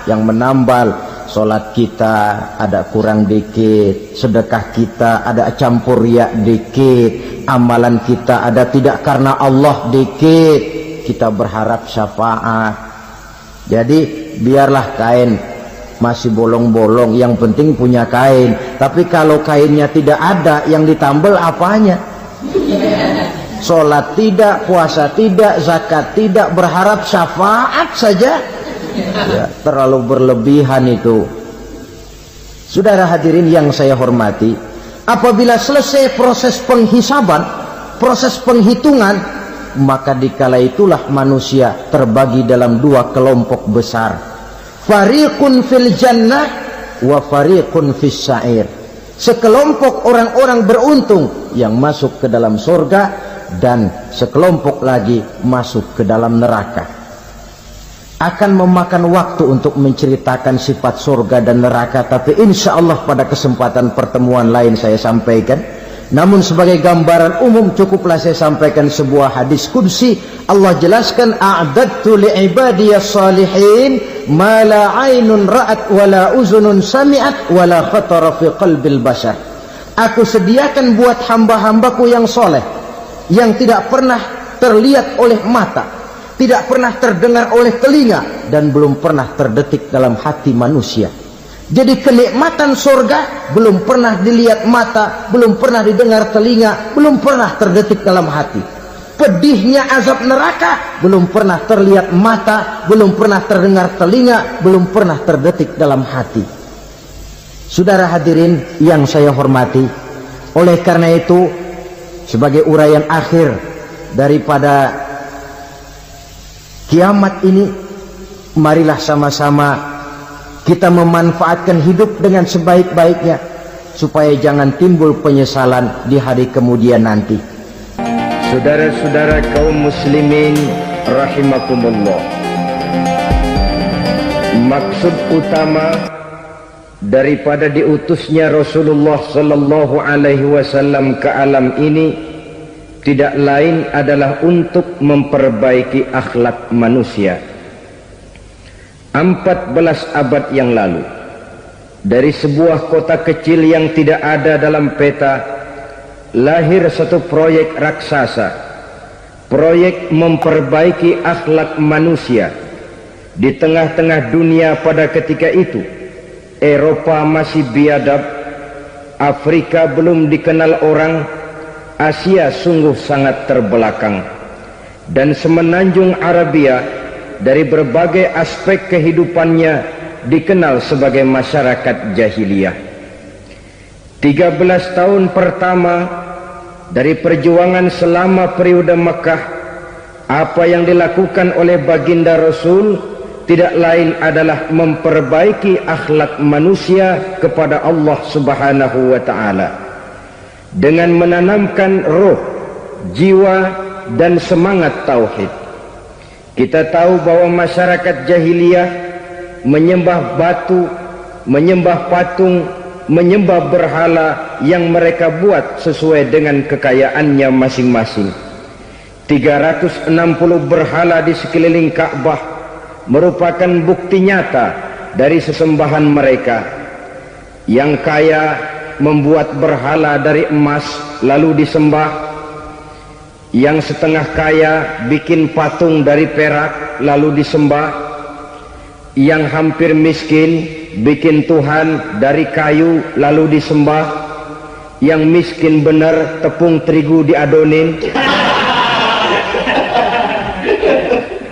yang menambal. Solat kita ada kurang dikit, sedekah kita ada campur riak dikit, amalan kita ada tidak karena Allah dikit, kita berharap syafaat. Jadi biarlah kain masih bolong-bolong, yang penting punya kain. Tapi kalau kainnya tidak ada, yang ditambal apanya? Sholat tidak, puasa tidak, zakat tidak, berharap syafaat saja, ya, terlalu berlebihan itu. Saudara hadirin yang saya hormati, apabila selesai proses penghisaban, proses penghitungan, maka dikala itulah manusia terbagi dalam dua kelompok besar. Fariqun fil jannah wa fariqun fis sa'ir. Sekelompok orang-orang beruntung yang masuk ke dalam surga, dan sekelompok lagi masuk ke dalam neraka. Akan memakan waktu untuk menceritakan sifat surga dan neraka, tapi insya Allah pada kesempatan pertemuan lain saya sampaikan. Namun sebagai gambaran umum cukuplah saya sampaikan sebuah hadis qudsi. Allah jelaskan, a'dadtu li'ibadiyas salihin ma la 'ainun ra'at wa la uzunun sami'at wa la khatara fi qalbil bashar. Aku sediakan buat hamba-hambaku yang soleh, yang tidak pernah terlihat oleh mata, tidak pernah terdengar oleh telinga, dan belum pernah terdetik dalam hati manusia. Jadi kenikmatan surga belum pernah dilihat mata, belum pernah didengar telinga, belum pernah terdetik dalam hati. Pedihnya azab neraka belum pernah terlihat mata, belum pernah terdengar telinga, belum pernah terdetik dalam hati. Saudara hadirin yang saya hormati, oleh karena itu sebagai uraian akhir daripada kiamat ini, marilah sama-sama kita memanfaatkan hidup dengan sebaik-baiknya, supaya jangan timbul penyesalan di hari kemudian nanti. Saudara-saudara kaum muslimin rahimakumullah, maksud utama daripada diutusnya Rasulullah sallallahu alaihi wasallam ke alam ini tidak lain adalah untuk memperbaiki akhlak manusia. 14 abad yang lalu, dari sebuah kota kecil yang tidak ada dalam peta, lahir satu proyek raksasa, proyek memperbaiki akhlak manusia. Di tengah-tengah dunia pada ketika itu, Eropa masih biadab, Afrika belum dikenal orang, Asia sungguh sangat terbelakang, dan semenanjung Arabia dari berbagai aspek kehidupannya dikenal sebagai masyarakat jahiliyah. 13 tahun pertama dari perjuangan selama periode Mekah Apa yang dilakukan oleh baginda Rasul tidak lain adalah memperbaiki akhlak manusia kepada Allah Subhanahu wa ta'ala dengan menanamkan roh, jiwa dan semangat tauhid. Kita tahu bahwa masyarakat jahiliyah menyembah batu, menyembah patung, menyembah berhala yang mereka buat sesuai dengan kekayaannya masing-masing. 360 berhala di sekeliling Ka'bah merupakan bukti nyata dari sesembahan mereka. Yang kaya membuat berhala dari emas lalu disembah, yang setengah kaya bikin patung dari perak lalu disembah, yang hampir miskin bikin Tuhan dari kayu lalu disembah, yang miskin benar tepung terigu diadonin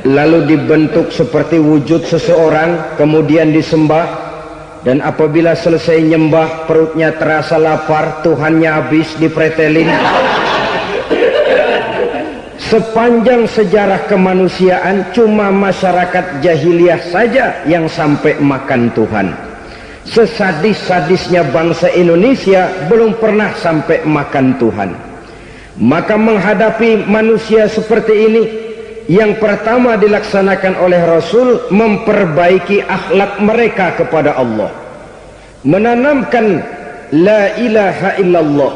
lalu dibentuk seperti wujud seseorang kemudian disembah, dan apabila selesai nyembah perutnya terasa lapar, Tuhannya habis dipretelin. Sepanjang sejarah kemanusiaan cuma masyarakat jahiliyah saja yang sampai makan Tuhan. Sesadis-sadisnya bangsa Indonesia belum pernah sampai makan Tuhan. Maka menghadapi manusia seperti ini, yang pertama dilaksanakan oleh Rasul memperbaiki akhlak mereka kepada Allah, menanamkan la ilaha illallah,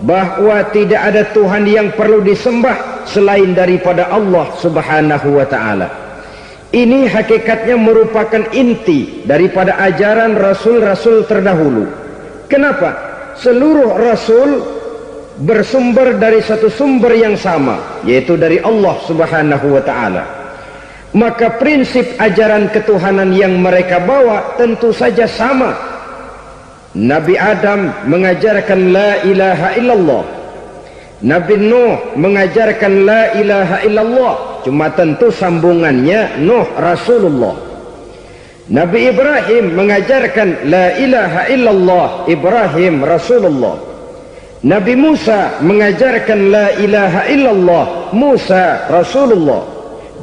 bahwa tidak ada Tuhan yang perlu disembah selain daripada Allah Subhanahu wa ta'ala. Ini hakikatnya merupakan inti daripada ajaran Rasul-Rasul terdahulu. Kenapa? Seluruh Rasul bersumber dari satu sumber yang sama, yaitu dari Allah Subhanahu wa ta'ala. Maka prinsip ajaran ketuhanan yang mereka bawa tentu saja sama. Nabi Adam mengajarkan la ilaha illallah, Nabi Nuh mengajarkan la ilaha illallah, cuma tentu sambungannya Nuh Rasulullah. Nabi Ibrahim mengajarkan la ilaha illallah, Ibrahim Rasulullah. Nabi Musa mengajarkan la ilaha illallah, Musa Rasulullah.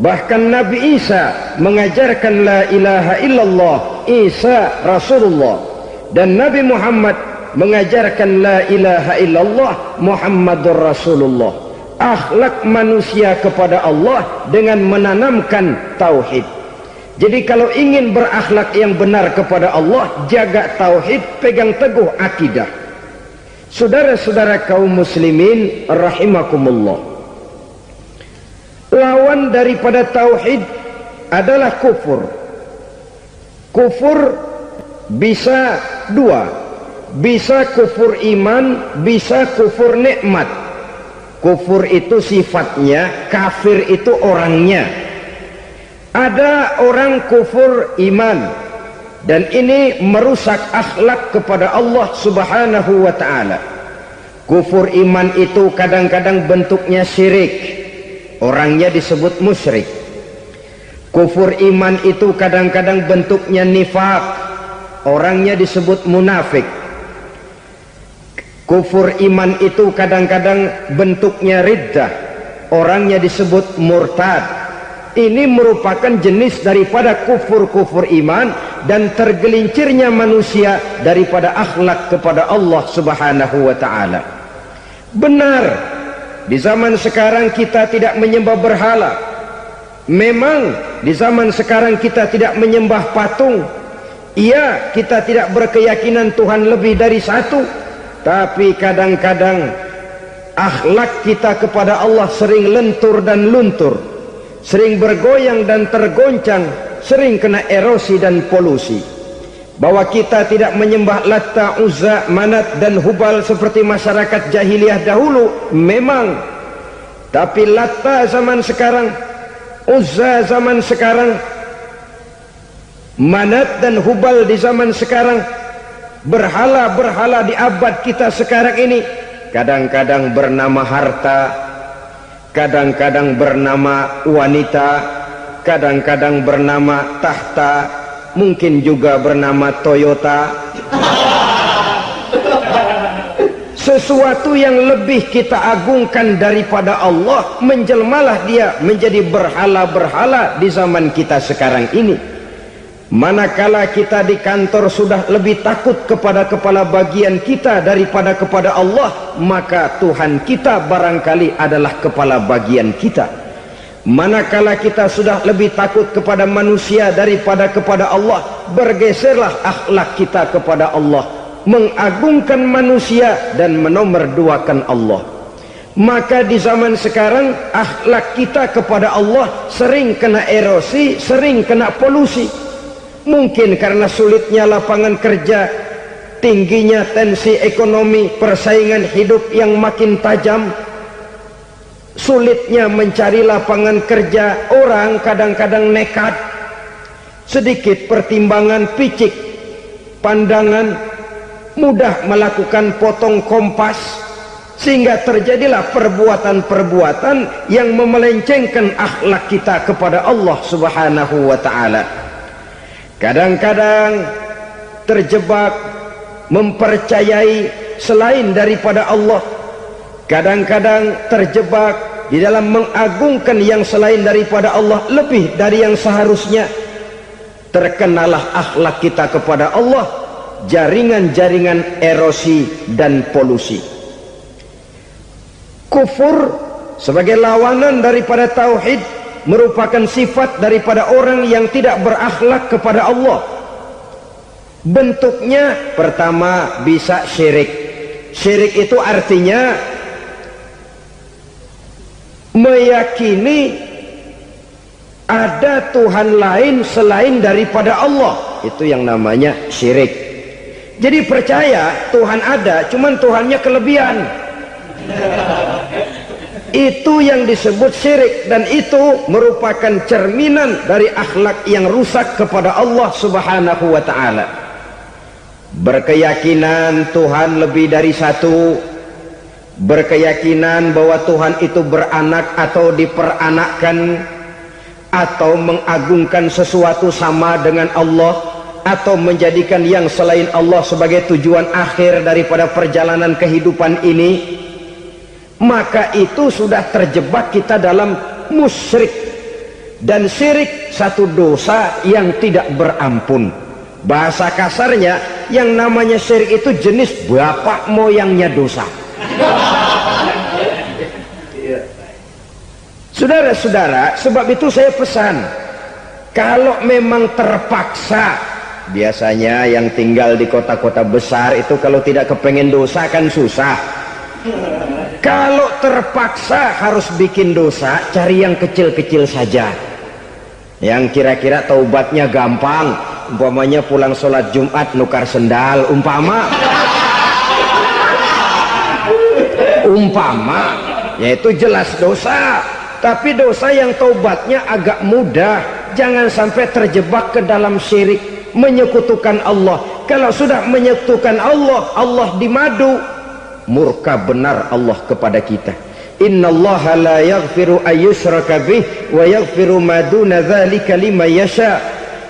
Bahkan Nabi Isa mengajarkan la ilaha illallah, Isa Rasulullah. Dan Nabi Muhammad mengajarkan la ilaha illallah, Muhammadur Rasulullah. Akhlak manusia kepada Allah dengan menanamkan tauhid. Jadi kalau ingin berakhlak yang benar kepada Allah, jaga tauhid, pegang teguh akidah. Saudara-saudara kaum muslimin rahimakumullah, lawan daripada tauhid adalah kufur. Kufur bisa dua, bisa kufur iman, bisa kufur nikmat. Kufur itu sifatnya, kafir itu orangnya. Ada orang kufur iman, dan ini merusak akhlak kepada Allah Subhanahu wa ta'ala. Kufur iman itu kadang-kadang bentuknya syirik, orangnya disebut musyrik. Kufur iman itu kadang-kadang bentuknya nifak, orangnya disebut munafik. Kufur iman itu kadang-kadang bentuknya riddah, orangnya disebut murtad. Ini merupakan jenis daripada kufur-kufur iman dan tergelincirnya manusia daripada akhlak kepada Allah Subhanahu wa ta'ala. Benar, di zaman sekarang kita tidak menyembah berhala. Memang di zaman sekarang kita tidak menyembah patung. Iya, kita tidak berkeyakinan Tuhan lebih dari satu. Tapi kadang-kadang akhlak kita kepada Allah sering lentur dan luntur, sering bergoyang dan tergoncang, sering kena erosi dan polusi. Bahwa kita tidak menyembah Latta, Uzza, Manat dan Hubal seperti masyarakat jahiliyah dahulu, memang. Tapi Latta zaman sekarang, Uzza zaman sekarang, Manat dan Hubal di zaman sekarang, berhala-berhala di abad kita sekarang ini, kadang-kadang bernama harta, kadang-kadang bernama wanita, kadang-kadang bernama tahta, mungkin juga bernama Toyota. sesuatu yang lebih kita agungkan daripada Allah, menjelmalah dia menjadi berhala-berhala di zaman kita sekarang ini. Manakala kita di kantor sudah lebih takut kepada kepala bagian kita daripada kepada Allah, maka Tuhan kita barangkali adalah kepala bagian kita. Manakala kita sudah lebih takut kepada manusia daripada kepada Allah, bergeserlah akhlak kita kepada Allah, mengagungkan manusia dan menomorduakan Allah. Maka di zaman sekarang akhlak kita kepada Allah sering kena erosi, sering kena polusi. Mungkin karena sulitnya lapangan kerja, tingginya tensi ekonomi, persaingan hidup yang makin tajam, sulitnya mencari lapangan kerja, orang kadang-kadang nekat, sedikit pertimbangan, picik pandangan, mudah melakukan potong kompas, sehingga terjadilah perbuatan-perbuatan yang memelencengkan akhlak kita kepada Allah Subhanahu wa ta'ala. Kadang-kadang terjebak mempercayai selain daripada Allah, kadang-kadang terjebak di dalam mengagungkan yang selain daripada Allah lebih dari yang seharusnya. Terkenalah akhlak kita kepada Allah jaringan-jaringan erosi dan polusi. Kufur sebagai lawanan daripada tauhid merupakan sifat daripada orang yang tidak berakhlak kepada Allah. Bentuknya pertama bisa syirik. Syirik itu artinya meyakini ada Tuhan lain selain daripada Allah. Itu yang namanya syirik. Jadi percaya Tuhan ada, cuman Tuhannya kelebihan. Itu yang disebut syirik, dan itu merupakan cerminan dari akhlak yang rusak kepada Allah Subhanahu wa ta'ala. Berkeyakinan Tuhan lebih dari satu, berkeyakinan bahwa Tuhan itu beranak atau diperanakkan, atau mengagungkan sesuatu sama dengan Allah, atau menjadikan yang selain Allah sebagai tujuan akhir daripada perjalanan kehidupan ini, maka itu sudah terjebak kita dalam musyrik. Dan syirik satu dosa yang tidak berampun. Bahasa kasarnya, yang namanya syirik itu jenis bapak moyangnya dosa. Saudara-saudara, sebab itu saya pesan, kalau memang terpaksa, biasanya yang tinggal di kota-kota besar itu kalau tidak kepengen dosa kan susah. Kalau terpaksa harus bikin dosa, cari yang kecil-kecil saja, yang kira-kira taubatnya gampang. Umpamanya pulang sholat Jumat nukar sendal, umpama yaitu jelas dosa. Tapi dosa yang taubatnya agak mudah. Jangan sampai terjebak ke dalam syirik, menyekutukan Allah. Kalau sudah menyekutukan Allah, Allah dimadu, murka benar Allah kepada kita. Innallaha la yaghfiru ayyushraka bih wa yaghfiru ma duna dzalika liman yasha.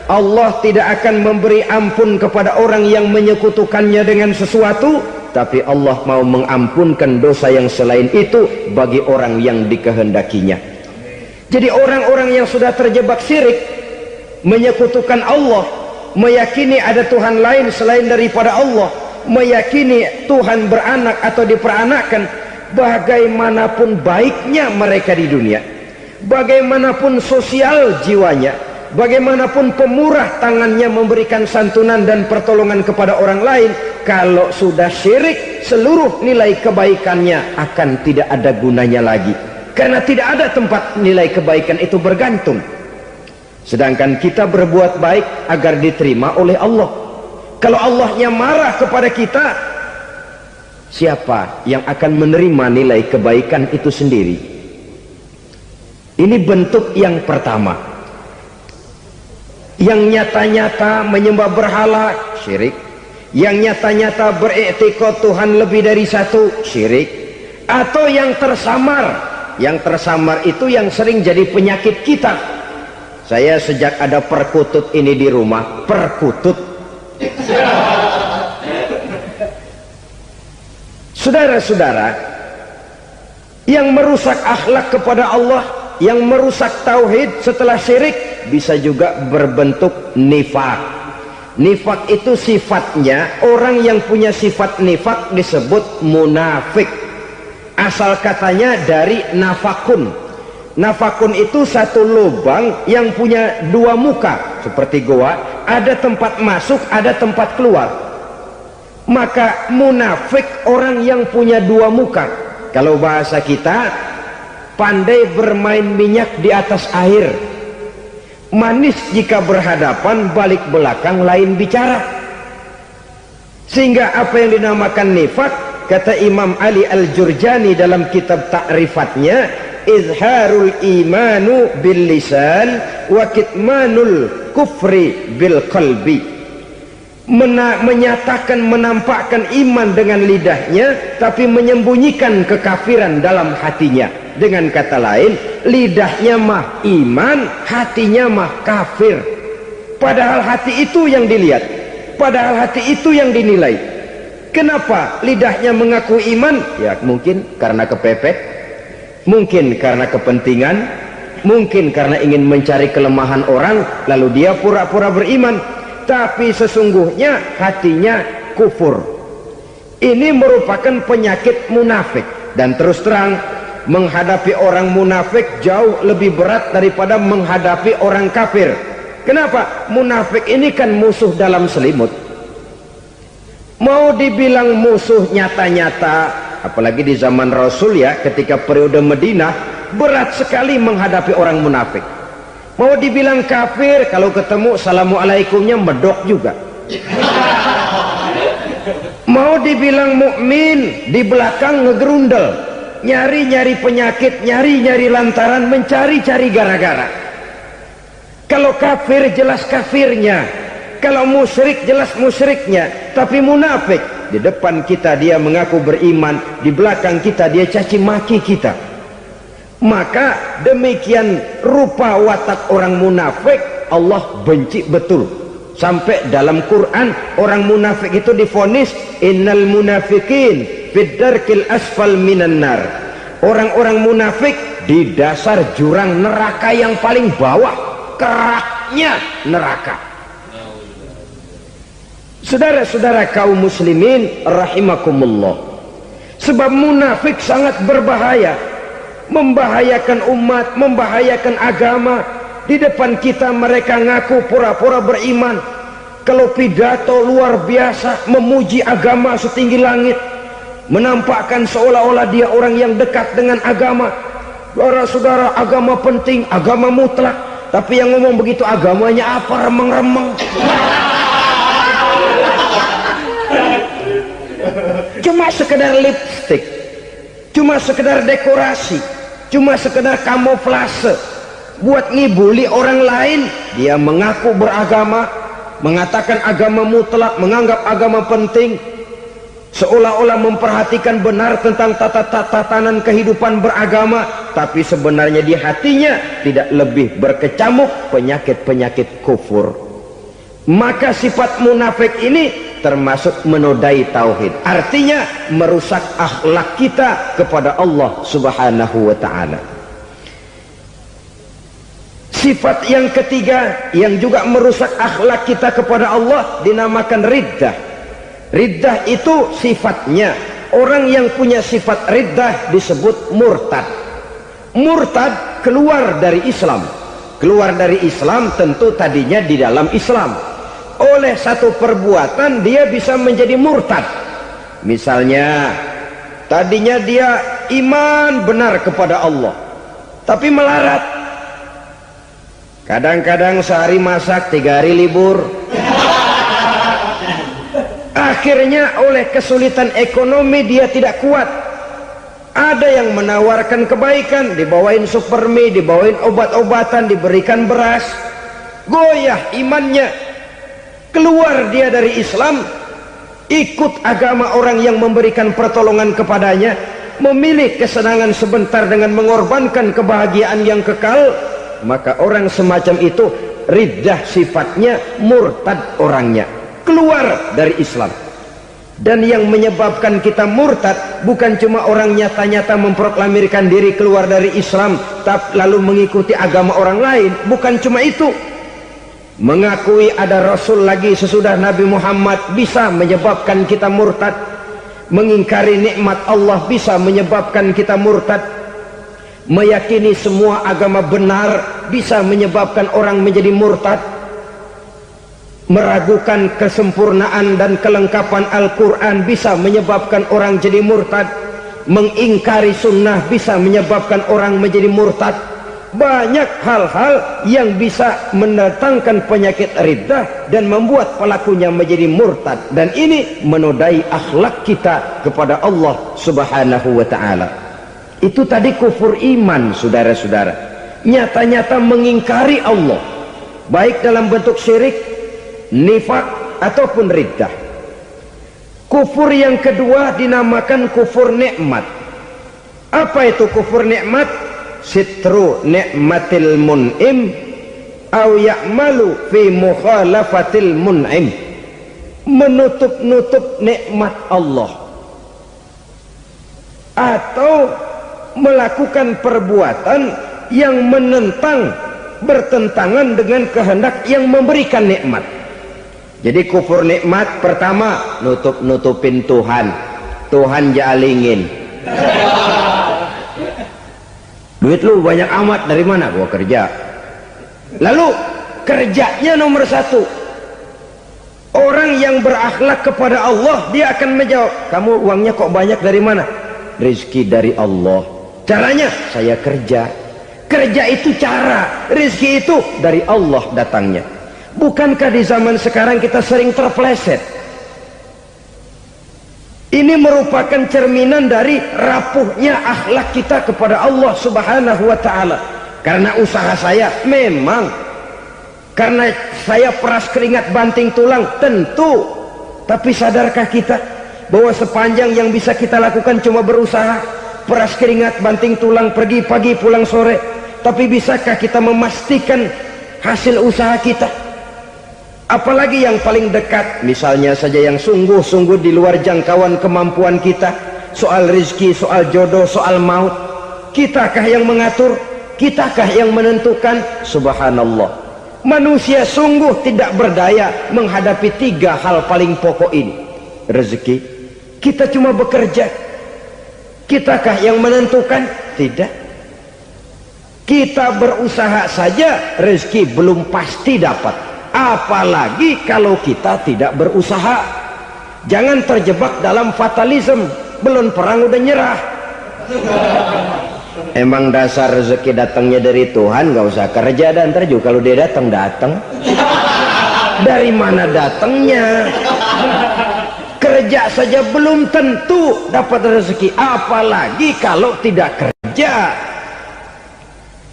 Allah tidak akan memberi ampun kepada orang yang menyekutukannya dengan sesuatu, tapi Allah mau mengampunkan dosa yang selain itu bagi orang yang dikehendakinya. Jadi orang-orang yang sudah terjebak syirik, menyekutukan Allah, meyakini ada Tuhan lain selain daripada Allah, meyakini Tuhan beranak atau diperanakkan, bagaimanapun baiknya mereka di dunia, bagaimanapun sosial jiwanya, bagaimanapun pemurah tangannya memberikan santunan dan pertolongan kepada orang lain, kalau sudah syirik, seluruh nilai kebaikannya akan tidak ada gunanya lagi, karena tidak ada tempat nilai kebaikan itu bergantung. Sedangkan kita berbuat baik agar diterima oleh Allah. Kalau Allahnya marah kepada kita, siapa yang akan menerima nilai kebaikan itu sendiri? Ini bentuk yang pertama. Yang nyata-nyata menyembah berhala, syirik. Yang nyata-nyata beriktikad Tuhan lebih dari satu, syirik. Atau yang tersamar. Yang tersamar itu yang sering jadi penyakit kita. Saya sejak ada perkutut ini di rumah, perkutut, Saudara-saudara, yang merusak akhlak kepada Allah, yang merusak tauhid setelah syirik, bisa juga berbentuk nifak. Nifak itu sifatnya, orang yang punya sifat nifak disebut munafik. Asal katanya dari nafakun. Nafakun itu satu lubang yang punya dua muka, seperti goa, ada tempat masuk, ada tempat keluar. Maka munafik orang yang punya dua muka. Kalau bahasa kita, pandai bermain minyak di atas air, manis jika berhadapan, balik belakang lain bicara. Sehingga apa yang dinamakan nifak, kata Imam Ali Al-Jurjani dalam kitab ta'rifatnya, izharul imanu bil lisan wa kitmanul kufri bil qalbi. Menyatakan, menampakkan iman dengan lidahnya, tapi menyembunyikan kekafiran dalam hatinya. Dengan kata lain, lidahnya mah iman, hatinya mah kafir. Padahal hati itu yang dilihat, padahal hati itu yang dinilai. Kenapa lidahnya mengaku iman? Ya mungkin karena kepepet, mungkin karena kepentingan, mungkin karena ingin mencari kelemahan orang, lalu dia pura-pura beriman. Tapi sesungguhnya hatinya kufur. Ini merupakan penyakit munafik. Dan terus terang, menghadapi orang munafik jauh lebih berat daripada menghadapi orang kafir. Kenapa? Munafik ini kan musuh dalam selimut. Mau dibilang musuh nyata-nyata, apalagi di zaman Rasul ya, ketika periode Madinah, berat sekali menghadapi orang munafik. Mau dibilang kafir, kalau ketemu assalamualaikumnya medok juga. Mau dibilang mukmin, di belakang ngegerundel, nyari-nyari penyakit, nyari-nyari lantaran, mencari-cari gara-gara. Kalau kafir jelas kafirnya, kalau musyrik jelas musyriknya. Tapi munafik, di depan kita dia mengaku beriman, di belakang kita dia caci maki kita. Maka demikian rupa watak orang munafik Allah benci betul. Sampai dalam Quran orang munafik itu divonis innal munafikin fid darkil asfal minan nar. Orang-orang munafik di dasar jurang neraka yang paling bawah, keraknya neraka. Saudara-saudara kaum muslimin rahimakumullah, sebab munafik sangat berbahaya, membahayakan umat, membahayakan agama. Di depan kita mereka ngaku pura-pura beriman, kalau pidato luar biasa, memuji agama setinggi langit, menampakkan seolah-olah dia orang yang dekat dengan agama. Saudara-saudara, agama penting, agama mutlak. Tapi yang ngomong begitu agamanya apa? Remeng-remeng. Cuma sekedar lipstick, cuma sekedar dekorasi, cuma sekedar kamuflase buat ngibuli orang lain. Dia mengaku beragama, mengatakan agama mutlak, menganggap agama penting, seolah-olah memperhatikan benar tentang tatanan kehidupan beragama, tapi sebenarnya di hatinya tidak lebih berkecamuk penyakit-penyakit kufur. Maka sifat munafik ini termasuk menodai tauhid, artinya merusak akhlak kita kepada Allah Subhanahu wa ta'ala. Sifat yang ketiga yang juga merusak akhlak kita kepada Allah dinamakan riddah. Riddah itu sifatnya, orang yang punya sifat riddah disebut murtad. Murtad keluar dari Islam. Keluar dari Islam tentu tadinya di dalam Islam. Oleh satu perbuatan dia bisa menjadi murtad. Misalnya tadinya dia iman benar kepada Allah, tapi melarat. Kadang-kadang sehari masak, 3 hari libur. Akhirnya oleh kesulitan ekonomi dia tidak kuat. Ada yang menawarkan kebaikan, dibawain supermi, dibawain obat-obatan, diberikan beras. Goyah imannya. Keluar dia dari Islam, ikut agama orang yang memberikan pertolongan kepadanya, memilih kesenangan sebentar dengan mengorbankan kebahagiaan yang kekal. Maka orang semacam itu riddah sifatnya, murtad orangnya, keluar dari Islam. Dan yang menyebabkan kita murtad bukan cuma orang nyata-nyata memproklamirkan diri keluar dari Islam lalu mengikuti agama orang lain, bukan cuma itu. Mengakui ada Rasul lagi sesudah Nabi Muhammad bisa menyebabkan kita murtad. Mengingkari nikmat Allah bisa menyebabkan kita murtad. Meyakini semua agama benar bisa menyebabkan orang menjadi murtad. Meragukan kesempurnaan dan kelengkapan Al-Quran bisa menyebabkan orang jadi murtad. Mengingkari sunnah bisa menyebabkan orang menjadi murtad. Banyak hal-hal yang bisa mendatangkan penyakit riddah dan membuat pelakunya menjadi murtad, dan ini menodai akhlak kita kepada Allah Subhanahu wa ta'ala. Itu tadi kufur iman, saudara-saudara. Nyata-nyata mengingkari Allah, baik dalam bentuk syirik, nifak, ataupun riddah. Kufur yang kedua dinamakan kufur nikmat. Apa itu kufur nikmat? Sitru ni'matil mun'im au ya'malu fi mukhalafatil mun'im. Menutup-nutup nikmat Allah atau melakukan perbuatan yang menentang, bertentangan dengan kehendak yang memberikan nikmat. Jadi kufur nikmat pertama, nutup-nutupin Tuhan jalingin. Duit lu banyak amat, dari mana? Gua kerja. Lalu kerjanya nomor satu. Orang yang berakhlak kepada Allah, dia akan menjawab, kamu uangnya kok banyak, dari mana? Rezeki dari Allah. Caranya, saya kerja. Kerja itu cara, rezeki itu dari Allah datangnya. Bukankah di zaman sekarang kita sering terpleset? Ini merupakan cerminan dari rapuhnya akhlak kita kepada Allah Subhanahu wa ta'ala. Karena usaha saya memang, karena saya peras keringat banting tulang, tentu. Tapi sadarkah kita bahwa sepanjang yang bisa kita lakukan cuma berusaha, peras keringat banting tulang, pergi pagi pulang sore? Tapi bisakah kita memastikan hasil usaha kita? Apalagi yang paling dekat, misalnya saja yang sungguh-sungguh di luar jangkauan kemampuan kita, soal rezeki, soal jodoh, soal maut, kitakah yang mengatur? Kitakah yang menentukan? Subhanallah, manusia sungguh tidak berdaya menghadapi tiga hal paling pokok ini. Rezeki, kita cuma bekerja. Kitakah yang menentukan? Tidak. Kita berusaha saja, rezeki belum pasti dapat. Apalagi kalau kita tidak berusaha. Jangan terjebak dalam fatalisme, belum perang udah nyerah. Emang dasar rezeki datangnya dari Tuhan, gak usah kerja, dan ntar juga kalau dia datang. Dari mana datangnya? Kerja saja belum tentu dapat rezeki, apalagi kalau tidak kerja.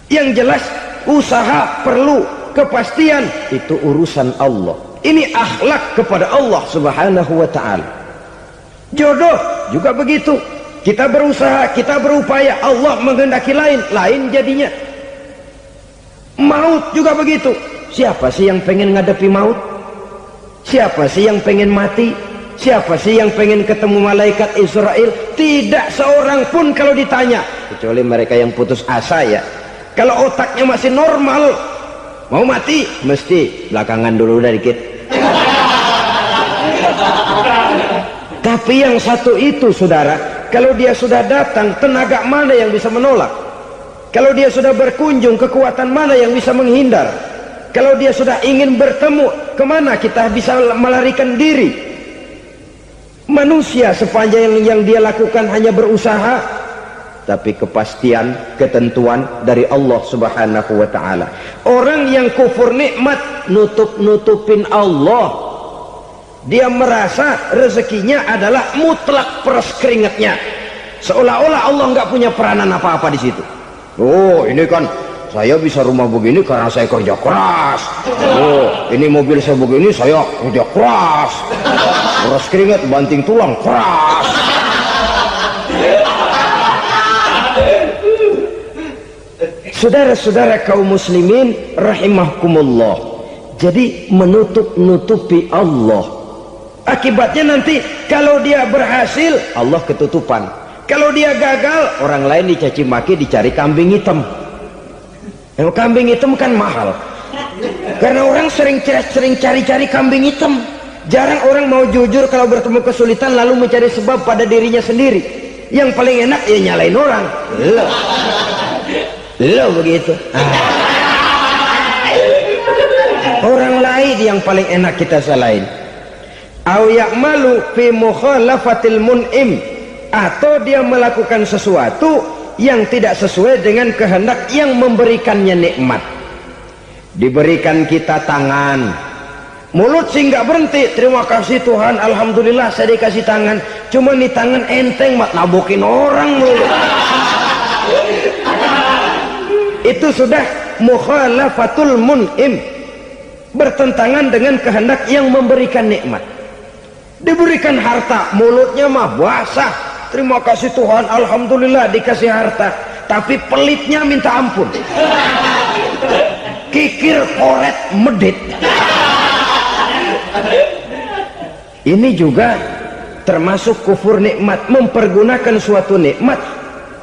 Yang jelas usaha perlu, kepastian itu urusan Allah. Ini akhlak kepada Allah Subhanahu wa ta'ala. Jodoh juga begitu. Kita berusaha, kita berupaya, Allah menghendaki lain jadinya. Maut juga begitu. Siapa sih yang pengen ngadepi maut? Siapa sih yang pengen mati? Siapa sih yang pengen ketemu malaikat Israel? Tidak seorang pun kalau ditanya, kecuali mereka yang putus asa ya. Kalau otaknya masih normal, mau mati mesti belakangan dulu dah dikit. Tapi yang satu itu, saudara, kalau dia sudah datang, tenaga mana yang bisa menolak? Kalau dia sudah berkunjung, kekuatan mana yang bisa menghindar? Kalau dia sudah ingin bertemu, kemana kita bisa melarikan diri? Manusia sepanjang yang dia lakukan hanya berusaha, tapi kepastian, ketentuan dari Allah Subhanahu wa ta'ala. Orang yang kufur nikmat, nutupin Allah. Dia merasa rezekinya adalah mutlak peras keringatnya, seolah-olah Allah nggak punya peranan apa-apa di situ. Oh, ini kan saya bisa rumah begini karena saya kerja keras. Oh, ini mobil saya begini, saya kerja keras. Peras keringat, banting tulang, keras. Saudara-saudara kaum muslimin rahimahkumullah, jadi menutup-nutupi Allah, akibatnya nanti kalau dia berhasil, Allah ketutupan. Kalau dia gagal, orang lain dicaci maki, dicari kambing hitam. Yang kambing hitam kan mahal. Karena orang sering cari-cari kambing hitam. Jarang orang mau jujur kalau bertemu kesulitan lalu mencari sebab pada dirinya sendiri. Yang paling enak ya nyalain orang. Lo begitu. Orang lain yang paling enak kita salahin. Au ya'malu fi mukhalafatil mun'im, atau dia melakukan sesuatu yang tidak sesuai dengan kehendak yang memberikannya nikmat. Diberikan kita tangan, mulut sih nggak berhenti, terima kasih Tuhan, alhamdulillah saya dikasih tangan. Cuma nih tangan enteng mak nabokin orang mulu. Itu sudah mukhalafatul mun'im, bertentangan dengan kehendak yang memberikan nikmat. Diberikan harta, mulutnya mah basah, terima kasih Tuhan, alhamdulillah dikasih harta, tapi pelitnya minta ampun, kikir koret medit. Ini juga termasuk kufur nikmat, mempergunakan suatu nikmat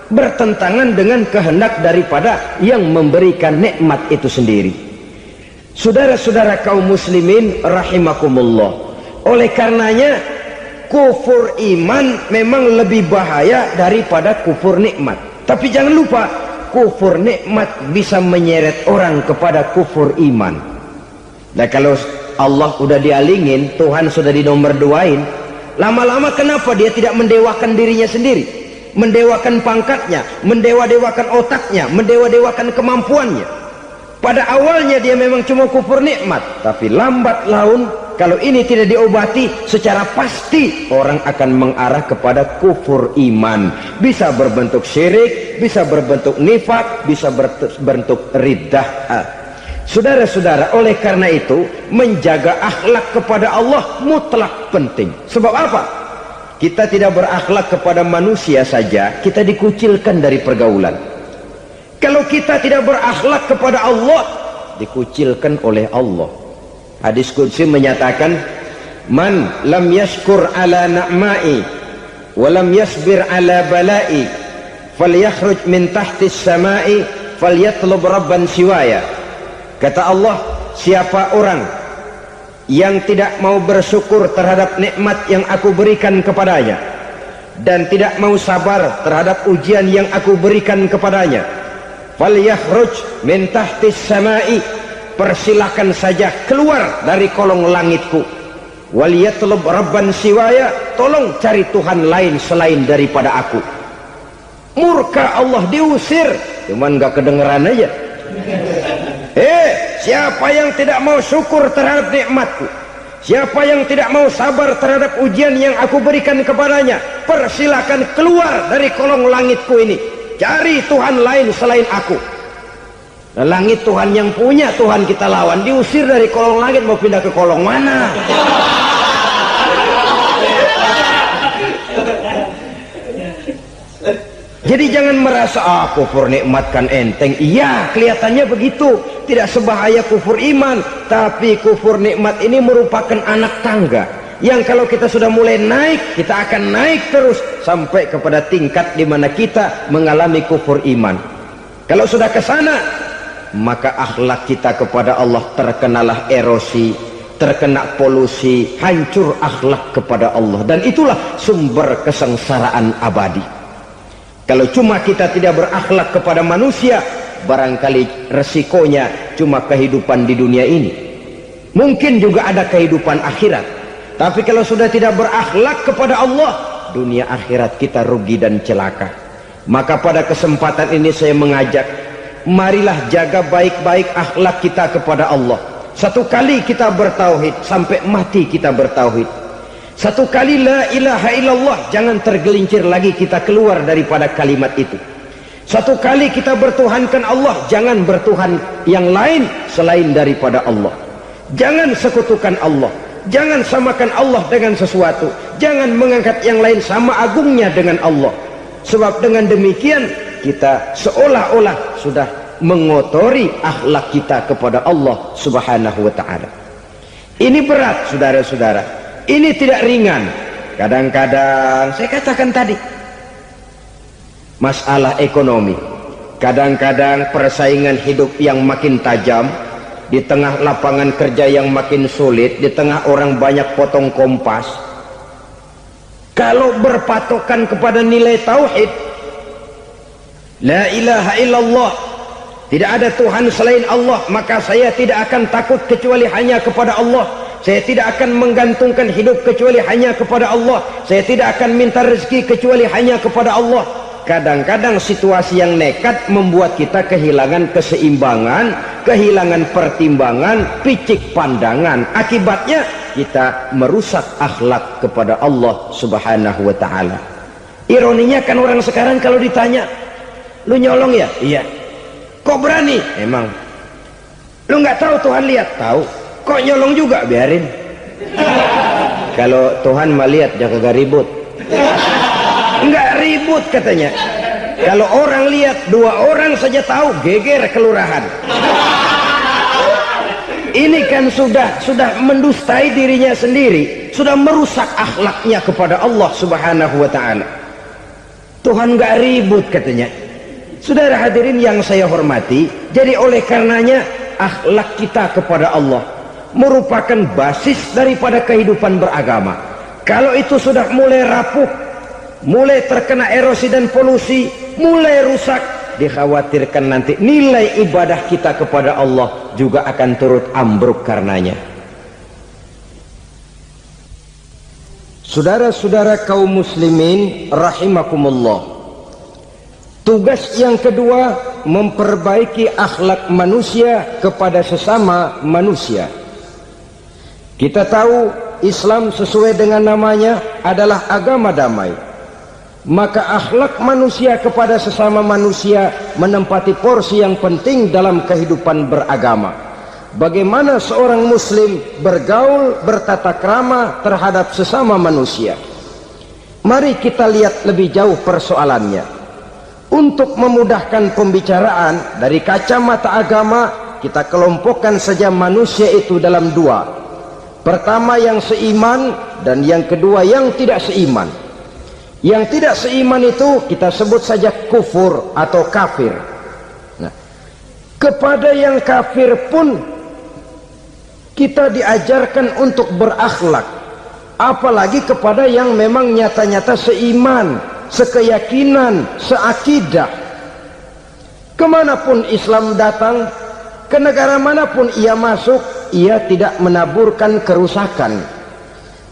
bertentangan dengan kehendak daripada yang memberikan nikmat itu sendiri. Saudara-saudara kaum muslimin rahimakumullah, oleh karenanya kufur iman memang lebih bahaya daripada kufur nikmat. Tapi jangan lupa, kufur nikmat bisa menyeret orang kepada kufur iman. Nah kalau Allah udah dialingin, Tuhan sudah dinomor duain, lama-lama kenapa dia tidak mendewakan dirinya sendiri, mendewakan pangkatnya, mendewa-dewakan otaknya, mendewa-dewakan kemampuannya? Pada awalnya dia memang cuma kufur nikmat, tapi lambat laun kalau ini tidak diobati secara pasti, orang akan mengarah kepada kufur iman. Bisa berbentuk syirik, bisa berbentuk nifak, bisa berbentuk riddah. Saudara-saudara, oleh karena itu menjaga akhlak kepada Allah mutlak penting. Sebab apa? Kita tidak berakhlak kepada manusia saja, kita dikucilkan dari pergaulan. Kalau kita tidak berakhlak kepada Allah, dikucilkan oleh Allah. Hadis qudsi menyatakan, man lam yashkur ala na'mai wa lam yasbir ala balai falyakhruj min tahtis samai falyatlub rabban siwaya. Kata Allah, siapa orang yang tidak mau bersyukur terhadap nikmat yang aku berikan kepadanya dan tidak mau sabar terhadap ujian yang aku berikan kepadanya, falyakhruj min tahtis samai, persilahkan saja keluar dari kolong langitku, waliyatlub rabban siwaya, tolong cari Tuhan lain selain daripada aku. Murka Allah, diusir, cuman gak kedengeran aja. Siapa yang tidak mau syukur terhadap nikmatku, siapa yang tidak mau sabar terhadap ujian yang aku berikan kepadanya, persilahkan keluar dari kolong langitku ini, cari Tuhan lain selain aku. Nah, langit Tuhan yang punya, Tuhan kita lawan, diusir dari kolong langit, mau pindah ke kolong mana? Jadi jangan merasa kufur nikmat kan enteng. Iya, kelihatannya begitu, tidak sebahaya kufur iman. Tapi kufur nikmat ini merupakan anak tangga yang kalau kita sudah mulai naik, kita akan naik terus sampai kepada tingkat di mana kita mengalami kufur iman. Kalau sudah ke sana, maka akhlak kita kepada Allah terkenalah erosi, terkena polusi, hancur akhlak kepada Allah, dan itulah sumber kesengsaraan abadi. Kalau cuma kita tidak berakhlak kepada manusia, barangkali resikonya cuma kehidupan di dunia ini. Mungkin juga ada kehidupan akhirat. Tapi kalau sudah tidak berakhlak kepada Allah, dunia akhirat kita rugi dan celaka. Maka pada kesempatan ini saya mengajak, marilah jaga baik-baik akhlak kita kepada Allah. Satu kali kita bertauhid, sampai mati kita bertauhid. Satu kali la ilaha illallah, jangan tergelincir lagi kita keluar daripada kalimat itu. Satu kali kita bertuhankan Allah, jangan bertuhan yang lain selain daripada Allah. Jangan sekutukan Allah, jangan samakan Allah dengan sesuatu, jangan mengangkat yang lain sama agungnya dengan Allah. Sebab dengan demikian kita seolah-olah sudah mengotori akhlak kita kepada Allah subhanahu wa ta'ala. Ini berat, saudara-saudara. Ini tidak ringan. Kadang-kadang saya katakan tadi, masalah ekonomi. Kadang-kadang persaingan hidup yang makin tajam, di tengah lapangan kerja yang makin sulit, di tengah orang banyak potong kompas. Kalau berpatokan kepada nilai tauhid, la ilaha illallah, tidak ada Tuhan selain Allah, maka saya tidak akan takut kecuali hanya kepada Allah. Saya tidak akan menggantungkan hidup kecuali hanya kepada Allah. Saya tidak akan minta rezeki kecuali hanya kepada Allah. Kadang-kadang situasi yang nekat membuat kita kehilangan keseimbangan, kehilangan pertimbangan, picik pandangan. Akibatnya kita merusak akhlak kepada Allah Subhanahu wa ta'ala. Ironinya kan orang sekarang kalau ditanya, lu nyolong ya? Iya. Kok berani? Emang. Lu nggak tahu Tuhan lihat? Tahu. Kok nyolong juga? Biarin. Kalau Tuhan mah lihat, jangan gak ribut. Enggak ribut katanya. Kalau orang lihat, 2 orang saja tahu, geger kelurahan. Ini kan sudah mendustai dirinya sendiri, sudah merusak akhlaknya kepada Allah Subhanahu wa ta'ala. Tuhan enggak ribut katanya. Saudara hadirin yang saya hormati, jadi oleh karenanya akhlak kita kepada Allah merupakan basis daripada kehidupan beragama. Kalau itu sudah mulai rapuh, mulai terkena erosi dan polusi, mulai rusak, dikhawatirkan nanti nilai ibadah kita kepada Allah juga akan turut ambruk karenanya. Saudara-saudara kaum muslimin rahimakumullah, tugas yang kedua memperbaiki akhlak manusia kepada sesama manusia. Kita tahu Islam sesuai dengan namanya adalah agama damai. Maka akhlak manusia kepada sesama manusia menempati porsi yang penting dalam kehidupan beragama. Bagaimana seorang muslim bergaul, bertata krama terhadap sesama manusia. Mari kita lihat lebih jauh persoalannya. Untuk memudahkan pembicaraan dari kacamata agama, kita kelompokkan saja manusia itu dalam 2. Pertama yang seiman, dan yang kedua yang tidak seiman. Yang tidak seiman itu kita sebut saja kufur atau kafir. Nah, kepada yang kafir pun kita diajarkan untuk berakhlak, apalagi kepada yang memang nyata-nyata seiman, sekeyakinan, seakidah. Kemanapun Islam datang, ke negara manapun ia masuk, ia tidak menaburkan kerusakan.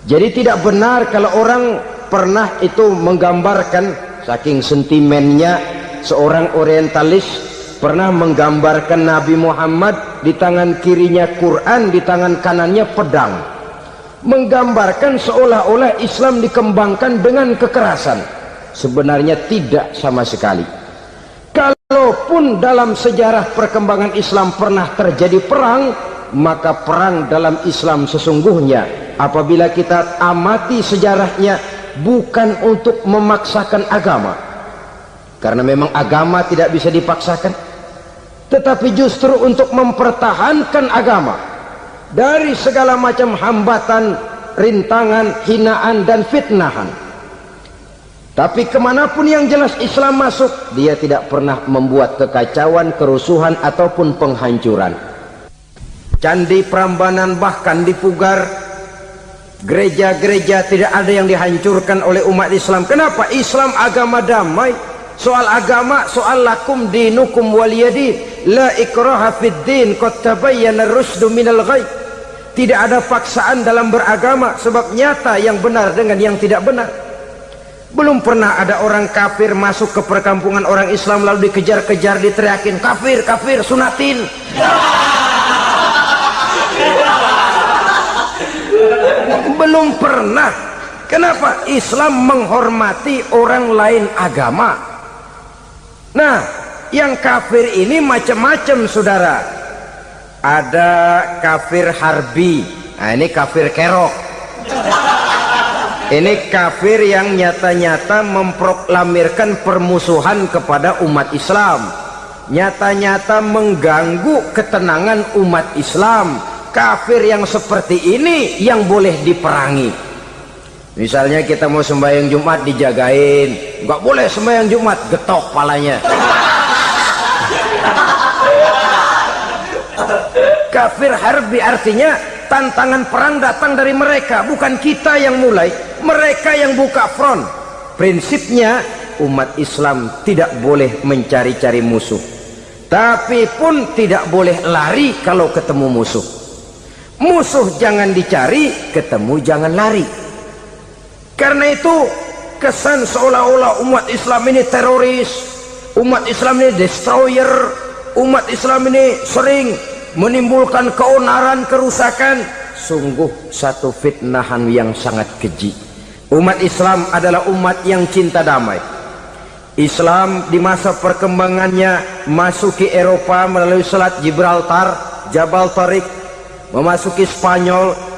Jadi tidak benar kalau orang pernah itu menggambarkan, saking sentimennya seorang orientalis pernah menggambarkan Nabi Muhammad di tangan kirinya Quran, di tangan kanannya pedang, menggambarkan seolah-olah Islam dikembangkan dengan kekerasan. Sebenarnya tidak sama sekali. Kalaupun dalam sejarah perkembangan Islam pernah terjadi perang, maka perang dalam Islam sesungguhnya apabila kita amati sejarahnya bukan untuk memaksakan agama, karena memang agama tidak bisa dipaksakan, tetapi justru untuk mempertahankan agama dari segala macam hambatan, rintangan, hinaan dan fitnahan. Tapi kemanapun yang jelas Islam masuk, dia tidak pernah membuat kekacauan, kerusuhan ataupun penghancuran. Candi Prambanan bahkan dipugar, gereja-gereja tidak ada yang dihancurkan oleh umat Islam. Kenapa? Islam agama damai. Soal agama, soal lakum dinukum waliyadin, la ikraha fid din, qad tabayyana ar-rusdu minal ghayy. Tidak ada paksaan dalam beragama, sebab nyata yang benar dengan yang tidak benar. Belum pernah ada orang kafir masuk ke perkampungan orang Islam lalu dikejar-kejar, diteriakin kafir, kafir, sunatin. Belum pernah. Kenapa? Islam menghormati orang lain agama. Nah, yang kafir ini macam-macam saudara. Ada kafir harbi, nah ini kafir kerok. Ini kafir yang nyata-nyata memproklamirkan permusuhan kepada umat Islam, nyata-nyata mengganggu ketenangan umat Islam. Kafir yang seperti ini yang boleh diperangi. Misalnya kita mau sembahyang Jumat dijagain, nggak boleh sembahyang Jumat, getok palanya. Kafir harbi artinya tantangan perang datang dari mereka, bukan kita yang mulai, mereka yang buka front. Prinsipnya umat Islam tidak boleh mencari-cari musuh, tapi pun tidak boleh lari kalau ketemu musuh. Musuh jangan dicari, ketemu jangan lari. Karena itu kesan seolah-olah umat Islam ini teroris, umat Islam ini destroyer, umat Islam ini sering menimbulkan keonaran, kerusakan. Sungguh satu fitnahan yang sangat keji. Umat Islam adalah umat yang cinta damai. Islam di masa perkembangannya masuki Eropa melalui Selat Gibraltar, Jabal Tariq, memasuki Spanyol,